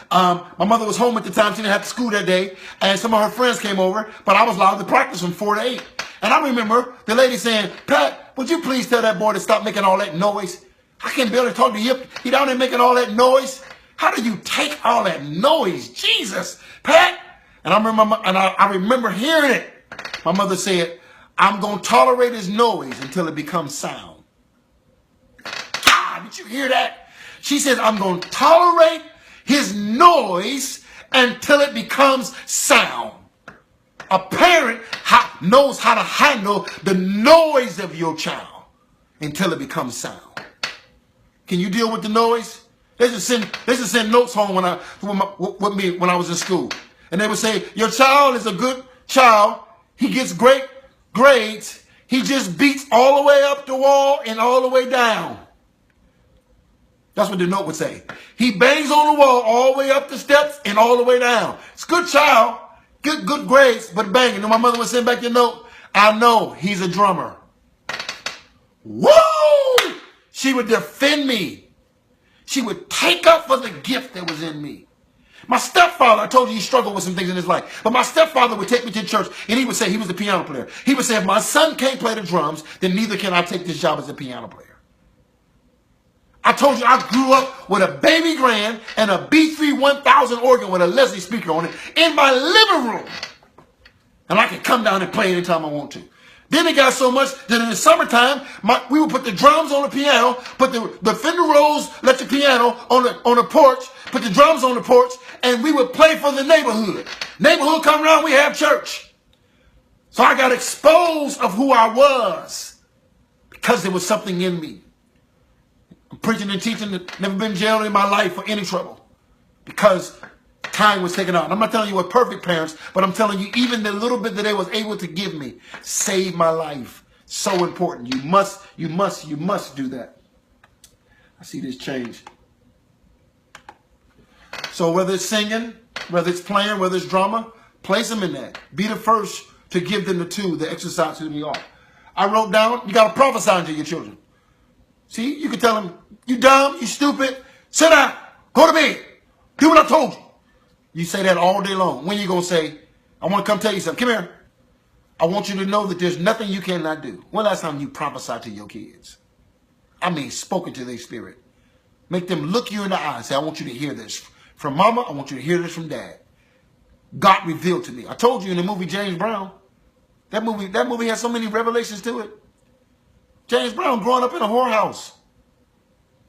my mother was home at the time. She didn't have to school that day. And some of her friends came over. But I was allowed to practice from 4 to 8. And I remember the lady saying, Pat, would you please tell that boy to stop making all that noise? I can barely talk to you. He down there making all that noise. How do you take all that noise? Jesus, Pat. And I remember hearing it. My mother said, I'm going to tolerate his noise until it becomes sound. God, did you hear that? She says, I'm going to tolerate his noise until it becomes sound. A parent knows how to handle the noise of your child until it becomes sound. Can you deal with the noise? They just send notes home with me when I was in school. And they would say, your child is a good child. He gets great grades. He just beats all the way up the wall and all the way down. That's what the note would say. He bangs on the wall all the way up the steps and all the way down. It's a good child, good grades, but banging. And my mother would send back the note, I know he's a drummer. Woo! She would defend me. She would take up for the gift that was in me. My stepfather, I told you he struggled with some things in his life. But my stepfather would take me to church and he would say, he was a piano player. He would say, if my son can't play the drums, then neither can I take this job as a piano player. I told you I grew up with a baby grand and a B3 1000 organ with a Leslie speaker on it in my living room. And I could come down and play anytime I want to. Then it got so much that in the summertime, we would put the drums on the piano, put the Fender Rhodes electric piano on the porch, put the drums on the porch, and we would play for the neighborhood. Neighborhood come around, we have church. So I got exposed of who I was because there was something in me. I'm preaching and teaching, never been jailed in my life for any trouble because time was taken out. And I'm not telling you we're perfect parents, but I'm telling you even the little bit that they was able to give me saved my life. So important. You must do that. I see this change. So whether it's singing, whether it's playing, whether it's drama, place them in that. Be the first to give them the exercise who they are. I wrote down, you got to prophesy to your children. See, you can tell them, you dumb, you stupid, sit down, go to bed, do what I told you. You say that all day long. When you going to say, I want to come tell you something. Come here. I want you to know that there's nothing you cannot do. When last time you prophesied to your kids? I mean, spoken to their spirit. Make them look you in the eye and say, I want you to hear this from mama. I want you to hear this from dad. God revealed to me. I told you in the movie James Brown. That movie has so many revelations to it. James Brown growing up in a whorehouse.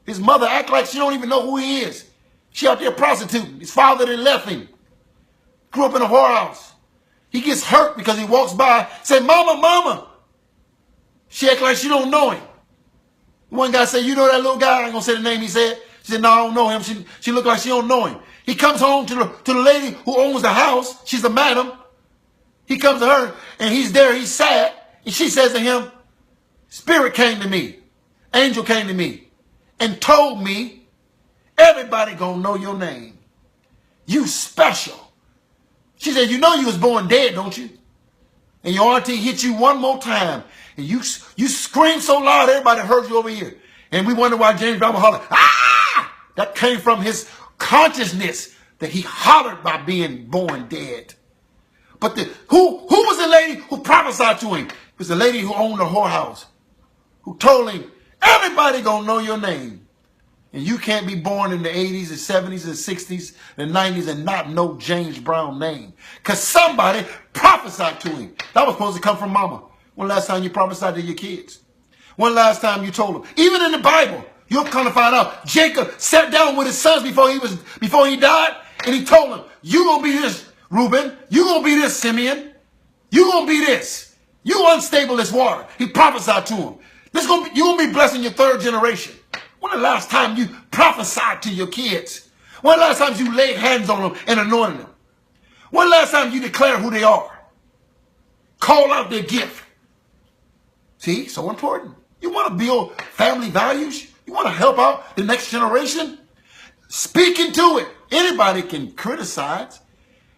His mother act like she don't even know who he is. She out there prostituting. His father then left him. Grew up in a whorehouse. He gets hurt because he walks by, say, mama, mama. She act like she don't know him. One guy said, you know that little guy? I ain't going to say the name he said. She said, no, I don't know him. She looked like she don't know him. He comes home to the lady who owns the house. She's a madam. He comes to her, and he's there. He's sad. And she says to him, Spirit came to me. Angel came to me and told me, everybody going to know your name. You special. She said, you know you was born dead, don't you? And your auntie hit you one more time. And you screamed so loud, everybody heard you over here. And we wonder why James Brown hollered, ah! That came from his consciousness that he hollered by being born dead. But who was the lady who prophesied to him? It was the lady who owned the whorehouse, who told him, everybody gonna know your name. And you can't be born in the 80s and 70s and 60s and 90s and not know James Brown's name. Because somebody prophesied to him. That was supposed to come from mama. When last time you prophesied to your kids? When last time you told them? Even in the Bible, you'll kind of find out. Jacob sat down with his sons before he died, and he told them, you gonna be this, Reuben. You gonna be this, Simeon. You gonna be this. You unstable as water. He prophesied to him. You gonna be blessing your third generation. When the last time you prophesied to your kids? When the last time you laid hands on them and anointed them? When the last time you declared who they are? Call out their gift. See, so important. You want to build family values? You want to help out the next generation? Speak into it. Anybody can criticize.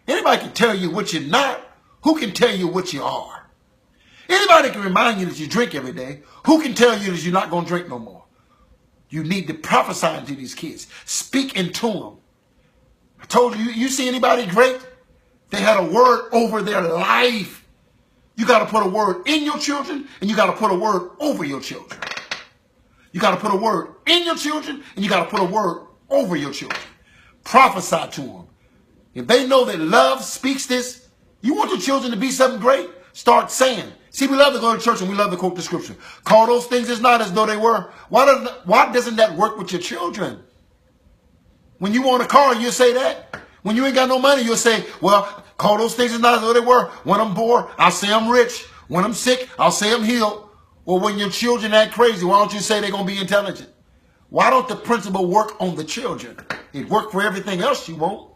Anybody can tell you what you're not. Who can tell you what you are? Anybody can remind you that you drink every day. Who can tell you that you're not going to drink no more? You need to prophesy to these kids. Speak into them. I told you, you see anybody great? They had a word over their life. You got to put a word in your children, and you got to put a word over your children. You got to put a word in your children, and you got to put a word over your children. Prophesy to them. If they know that love speaks this, you want your children to be something great, start saying. See, we love to go to church and we love to quote the scripture. Call those things as not as though they were. Why doesn't that work with your children? When you want a car, you'll say that. When you ain't got no money, you'll say, well, call those things as not as though they were. When I'm poor, I'll say I'm rich. When I'm sick, I'll say I'm healed. Or when your children act crazy, why don't you say they're going to be intelligent? Why don't the principle work on the children? It worked for everything else you won't.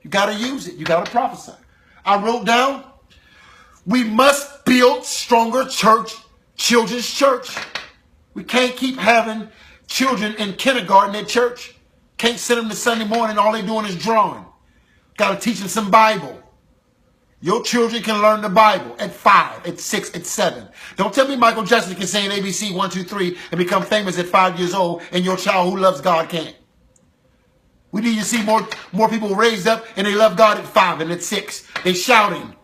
You got to use it. You got to prophesy. I wrote down, we must build stronger children's church. We can't keep having children in kindergarten at church. Can't send them to Sunday morning, all they're doing is drawing. Got to teach them some Bible. Your children can learn the Bible at 5, at 6, at 7. Don't tell me Michael Jackson can say an ABC 1, 2, 3 and become famous at 5 years old and your child who loves God can't. We need to see more people raised up and they love God at 5 and at 6. They're shouting.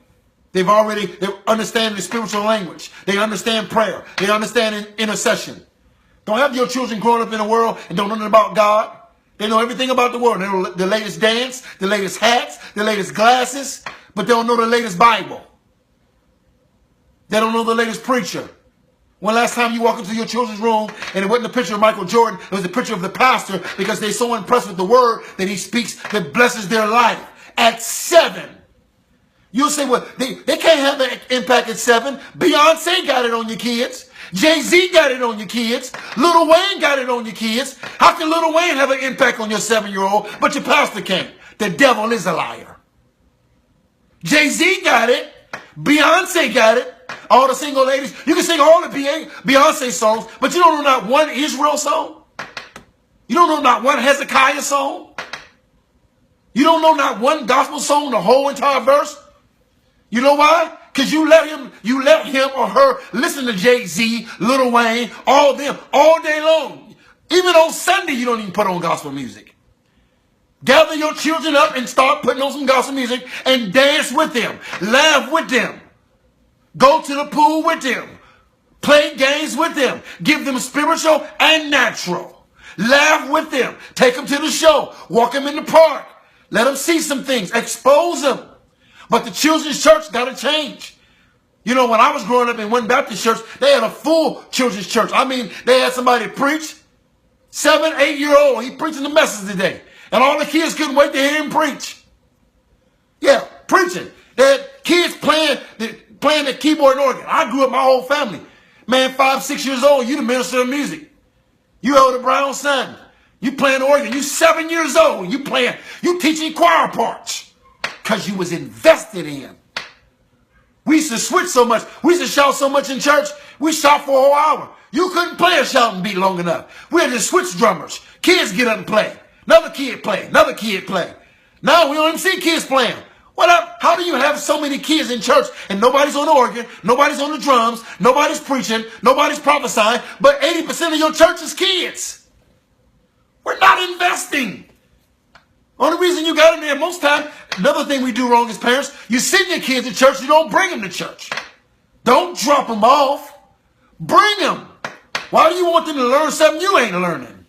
They understand the spiritual language. They understand prayer. They understand intercession. Don't have your children growing up in the world and don't know nothing about God. They know everything about the world. They know the latest dance, the latest hats, the latest glasses, but they don't know the latest Bible. They don't know the latest preacher. When last time you walk into your children's room and it wasn't a picture of Michael Jordan, it was a picture of the pastor because they're so impressed with the word that he speaks that blesses their life. At 7. You'll say, well, they can't have an impact at 7. Beyonce got it on your kids. Jay-Z got it on your kids. Lil Wayne got it on your kids. How can Lil Wayne have an impact on your 7-year-old, but your pastor can't? The devil is a liar. Jay-Z got it. Beyonce got it. All the single ladies. You can sing all the Beyonce songs, but you don't know not one Israel song. You don't know not one Hezekiah song. You don't know not one gospel song, the whole entire verse. You know why? Because you let him or her listen to Jay-Z, Lil Wayne, all them, all day long. Even on Sunday, you don't even put on gospel music. Gather your children up and start putting on some gospel music and dance with them. Laugh with them. Go to the pool with them. Play games with them. Give them spiritual and natural. Laugh with them. Take them to the show. Walk them in the park. Let them see some things. Expose them. But the children's church got to change. You know, when I was growing up in one Baptist church, they had a full children's church. I mean, they had somebody preach. 7, 8-year-old. He preaching the message today. And all the kids couldn't wait to hear him preach. Yeah, preaching. They had kids playing the keyboard and organ. I grew up, my whole family. Man, 5, 6 years old, you the minister of music. You Elder Brown's son. You playing organ. You 7 years old. You teaching choir parts. Because you was invested in. We used to switch so much. We used to shout so much in church. We shout for a whole hour. You couldn't play a shouting beat long enough. We had to switch drummers. Kids get up and play. Another kid play. Another kid play. Now we don't even see kids playing. What up? How do you have so many kids in church and nobody's on the organ, nobody's on the drums, nobody's preaching, nobody's prophesying, but 80% of your church is kids? We're not investing. Only reason you got in there most time, another thing we do wrong as parents, you send your kids to church, you don't bring them to church. Don't drop them off. Bring them. Why do you want them to learn something you ain't learning?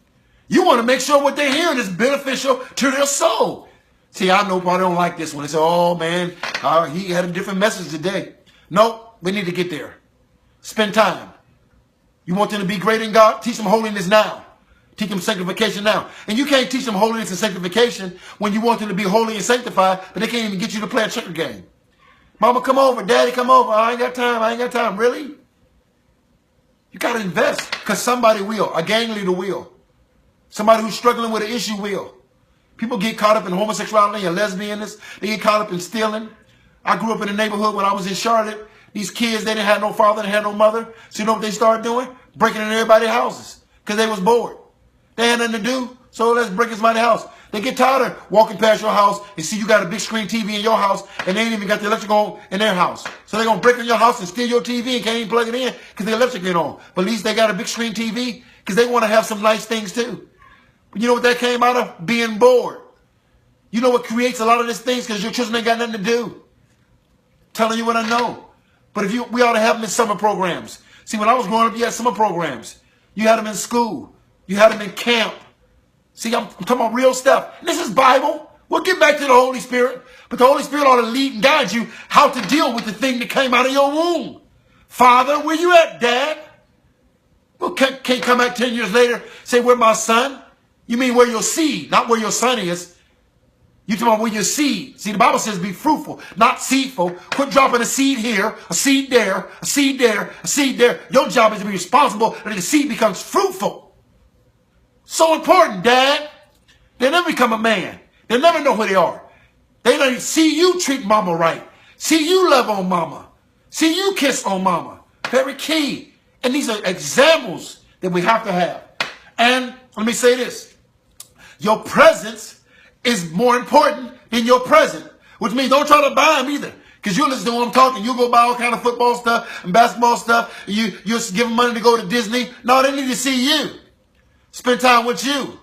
You want to make sure what they're hearing is beneficial to their soul. See, I know probably don't like this one. They say, oh man, he had a different message today. Nope, we need to get there. Spend time. You want them to be great in God? Teach them holiness now. Teach them sanctification now. And you can't teach them holiness and sanctification when you want them to be holy and sanctified, but they can't even get you to play a checker game. Mama, come over. Daddy, come over. I ain't got time. I ain't got time. Really? You got to invest because somebody will. A gang leader will. Somebody who's struggling with an issue will. People get caught up in homosexuality and lesbianism. They get caught up in stealing. I grew up in a neighborhood when I was in Charlotte. These kids, they didn't have no father, they had no mother. So you know what they started doing? Breaking into everybody's houses because they was bored. They had nothing to do, so let's break somebody's house. They get tired of walking past your house and see you got a big screen TV in your house and they ain't even got the electric on in their house. So they're going to break in your house and steal your TV and can't even plug it in because the electric ain't on. But at least they got a big screen TV because they want to have some nice things too. But you know what that came out of? Being bored. You know what creates a lot of these things because your children ain't got nothing to do. Telling you what I know. But we ought to have them in summer programs. See, when I was growing up, you had summer programs. You had them in school. You had them in camp. See, I'm talking about real stuff. And this is Bible. We'll get back to the Holy Spirit. But the Holy Spirit ought to lead and guide you how to deal with the thing that came out of your womb. Father, where you at, Dad? Well, can't come back 10 years later, say, where my son? You mean where your seed, not where your son is. You talking about where your seed. See, the Bible says be fruitful, not seedful. Quit dropping a seed here, a seed there, a seed there, a seed there. Your job is to be responsible that the seed becomes fruitful. So important, Dad. They'll never become a man. They'll never know who they are. They don't see you treat mama right. See you love on mama. See you kiss on mama. Very key. And these are examples that we have to have. And let me say this. Your presence is more important than your present. Which means don't try to buy them either. Because you listen to what I'm talking. You go buy all kind of football stuff and basketball stuff. And you give them money to go to Disney. No, they need to see you. Spend time with you.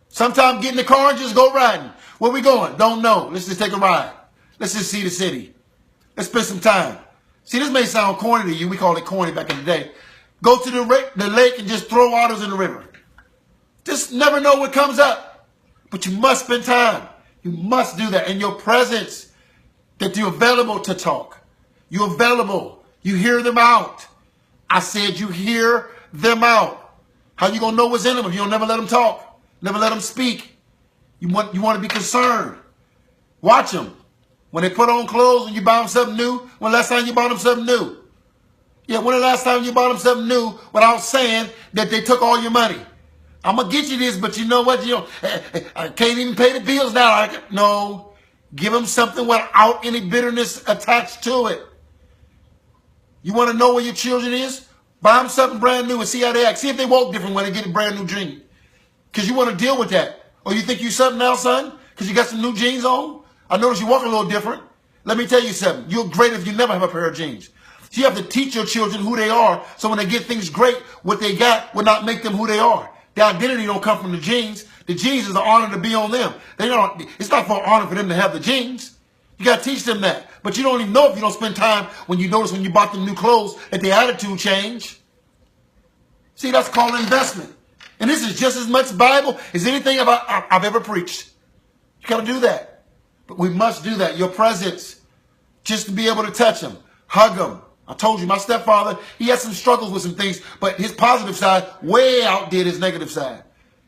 Sometimes get in the car and just go riding. Where we going? Don't know. Let's just take a ride. Let's just see the city. Let's spend some time. See, this may sound corny to you. We called it corny back in the day. Go to the lake and just throw waters in the river. Just never know what comes up. But you must spend time. You must do that. And your presence, that you're available to talk. You're available. You hear them out. I said you hear them out. How you going to know what's in them if you don't never let them talk? Never let them speak. You want to be concerned. Watch them. When they put on clothes and you buy them something new, when the last time you bought them something new? Yeah, when the last time you bought them something new without saying that they took all your money? I'm going to get you this, but you know what? I can't even pay the bills now. No. Give them something without any bitterness attached to it. You want to know where your children is? Buy them something brand new and see how they act. See if they walk different when they get a brand new jean. Because you want to deal with that. Or you think you something now, son? Because you got some new jeans on? I notice you walk a little different. Let me tell you something. You're great if you never have a pair of jeans. So you have to teach your children who they are. So when they get things great, what they got will not make them who they are. The identity don't come from the jeans. The jeans is an honor to be on them. It's not for an honor for them to have the jeans. You got to teach them that. But you don't even know if you don't spend time when you notice when you bought them new clothes that their attitude changed. See, that's called investment. And this is just as much Bible as anything I've ever preached. You got to do that. But we must do that. Your presence, just to be able to touch them, hug them. I told you, my stepfather, he had some struggles with some things, but his positive side way outdid his negative side.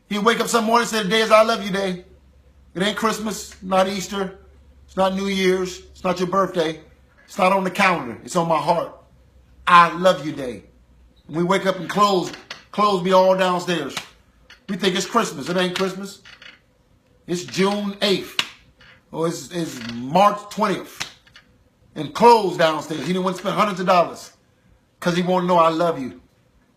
He'd wake up some morning and say, today is I love you day. It ain't Christmas, not Easter, it's not New Year's, it's not your birthday, it's not on the calendar, it's on my heart. I love you day. We wake up and clothes be all downstairs. We think it's Christmas. It ain't Christmas. It's June 8th. Or it's March 20th. And clothes downstairs. He didn't want to spend hundreds of dollars. Because he want to know I love you.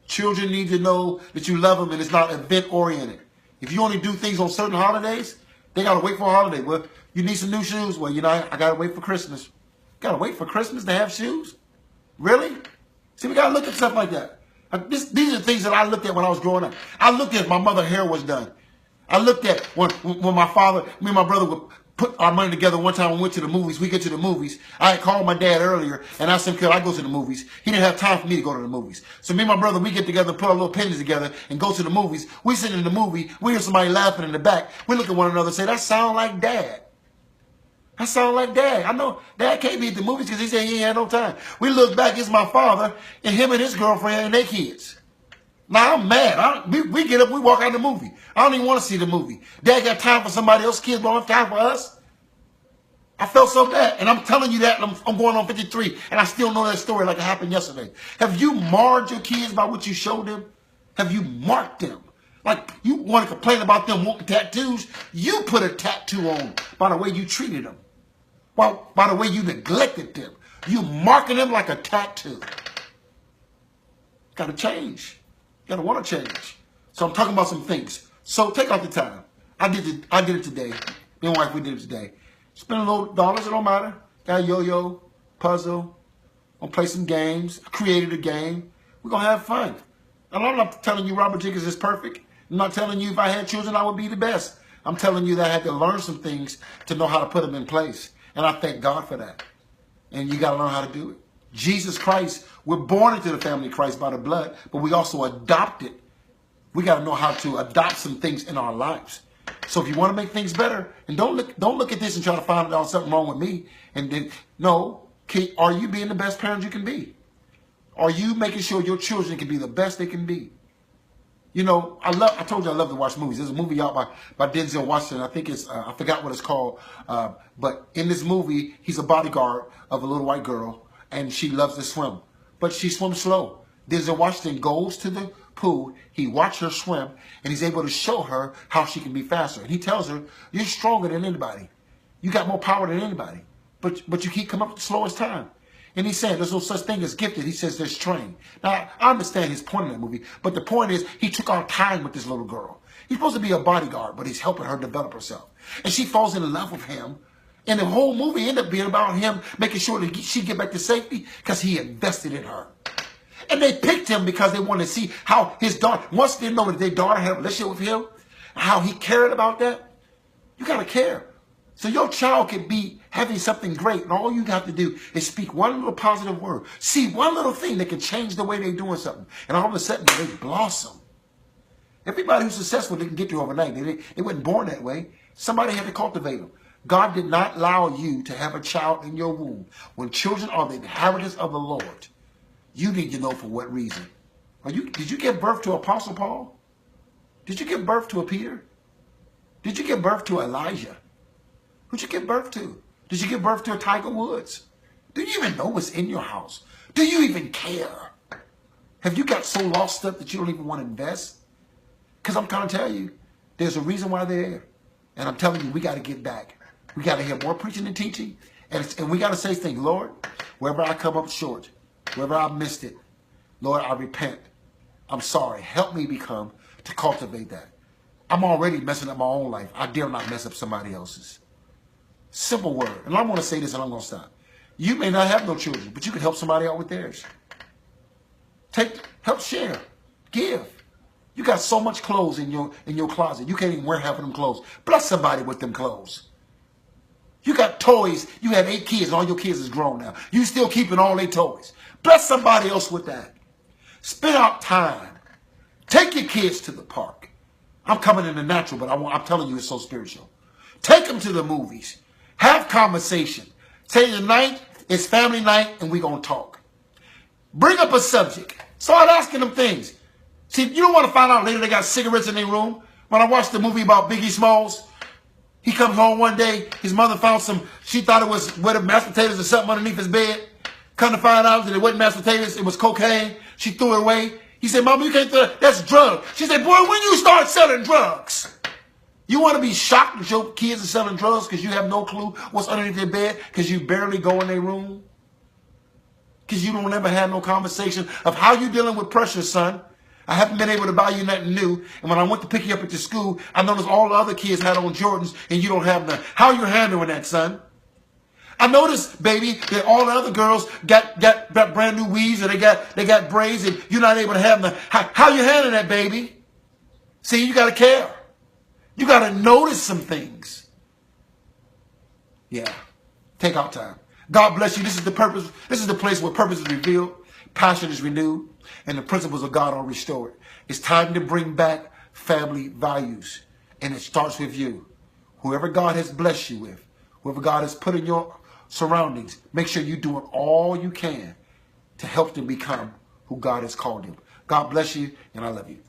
Children need to know that you love them and it's not event oriented. If you only do things on certain holidays, they got to wait for a holiday. Well, you need some new shoes. Well, you know, I got to wait for Christmas. Got to wait for Christmas to have shoes? Really? See, we got to look at stuff like that. These are things that I looked at when I was growing up. I looked at my mother's hair was done. I looked at when my father, me and my brother would put our money together. One time we went to the movies. We get to the movies. I had called my dad earlier and asked him, could I go to the movies? He didn't have time for me to go to the movies. So me and my brother, we get together, put our little pennies together and go to the movies. We sit in the movie. We hear somebody laughing in the back. We look at one another and say, that sound like Dad. That sound like Dad. I know Dad can't be at the movies because he said he ain't had no time. We look back, it's my father and him and his girlfriend and their kids. Now I'm mad. We get up, we walk out of the movie. I don't even want to see the movie. Dad got time for somebody else's kids, but don't have time for us. I felt so bad. And I'm telling you that, and I'm going on 53, and I still know that story like it happened yesterday. Have you marred your kids by what you showed them? Have you marked them? Like, you want to complain about them wanting tattoos? You put a tattoo on by the way you treated them. Well, by the way you neglected them. You marking them like a tattoo. Got to change. Got to want to change. So I'm talking about some things. So take out the time. I did it today. Me and my wife, we did it today. Spend a little dollars, it don't matter. Got a yo-yo, puzzle. Gonna play some games. I created a game. We're gonna have fun. And I'm not telling you Robert Jenkins is perfect. I'm not telling you if I had children I would be the best. I'm telling you that I had to learn some things to know how to put them in place. And I thank God for that. And you got to learn how to do it. Jesus Christ, we're born into the family of Christ by the blood, but we also adopted. We got to know how to adopt some things in our lives. So if you want to make things better, and don't look at this and try to find out something wrong with me. And then, no, are you being the best parent you can be? Are you making sure your children can be the best they can be? You know, I told you I love to watch movies. There's a movie out by Denzel Washington. I think it's, I forgot what it's called. But in this movie, he's a bodyguard of a little white girl, and she loves to swim. But she swims slow. Denzel Washington goes to the pool, he watches her swim, and he's able to show her how she can be faster. And he tells her, you're stronger than anybody. You got more power than anybody. But you keep coming up with the slowest time. And he's saying there's no such thing as gifted. He says there's trained. Now, I understand his point in that movie, but the point is he took our time with this little girl. He's supposed to be a bodyguard, but he's helping her develop herself. And she falls in love with him. And the whole movie ended up being about him making sure that she'd get back to safety because he invested in her. And they picked him because they wanted to see how his daughter, once they know that their daughter had a relationship with him, how he cared about that, you got to care. So your child can be having something great, and all you have to do is speak one little positive word. See one little thing that can change the way they're doing something. And all of a sudden, they blossom. Everybody who's successful didn't get there overnight. They weren't born that way. Somebody had to cultivate them. God did not allow you to have a child in your womb. When children are the inheritance of the Lord, you need to know for what reason. Did you give birth to Apostle Paul? Did you give birth to a Peter? Did you give birth to Elijah? Who'd you give birth to? Did you give birth to a Tiger Woods? Do you even know what's in your house? Do you even care? Have you got so lost up that you don't even want to invest? Because I'm trying to tell you, there's a reason why they're there. And I'm telling you, we got to get back. We got to hear more preaching and teaching. And we got to say things, Lord, wherever I come up short, wherever I missed it, Lord, I repent. I'm sorry. Help me to cultivate that. I'm already messing up my own life. I dare not mess up somebody else's. Simple word. And I'm going to say this and I'm going to stop. You may not have no children, but you can help somebody out with theirs. Help share. Give. You got so much clothes in your closet. You can't even wear half of them clothes. Bless somebody with them clothes. You got toys. You have 8 kids and all your kids is grown now. You still keeping all 8 toys. Bless somebody else with that. Spend out time. Take your kids to the park. I'm coming in the natural, but I'm telling you it's so spiritual. Take them to the movies. Have conversation. Say tonight is family night and we're going to talk. Bring up a subject. Start asking them things. See, you don't want to find out later they got cigarettes in their room. When I watched the movie about Biggie Smalls, he comes home one day, his mother found she thought it was wet mashed potatoes or something underneath his bed. Come to find out that it wasn't mashed potatoes, it was cocaine. She threw it away. He said, Mama, you can't throw it. That's drugs. She said, boy, when you start selling drugs? You want to be shocked that your kids are selling drugs because you have no clue what's underneath their bed because you barely go in their room? Because you don't ever have no conversation of how you dealing with pressure, son. I haven't been able to buy you nothing new. And when I went to pick you up at the school, I noticed all the other kids had on Jordans and you don't have none. How you handling that, son? I noticed, baby, that all the other girls got brand new weaves and they got braids and you're not able to have them. How you handling that, baby? See, you got to care. You got to notice some things. Yeah. Take out time. God bless you. This is the purpose. This is the place where purpose is revealed, passion is renewed, and the principles of God are restored. It's time to bring back family values. And it starts with you. Whoever God has blessed you with, whoever God has put in your surroundings, make sure you're doing all you can to help them become who God has called them. God bless you, and I love you.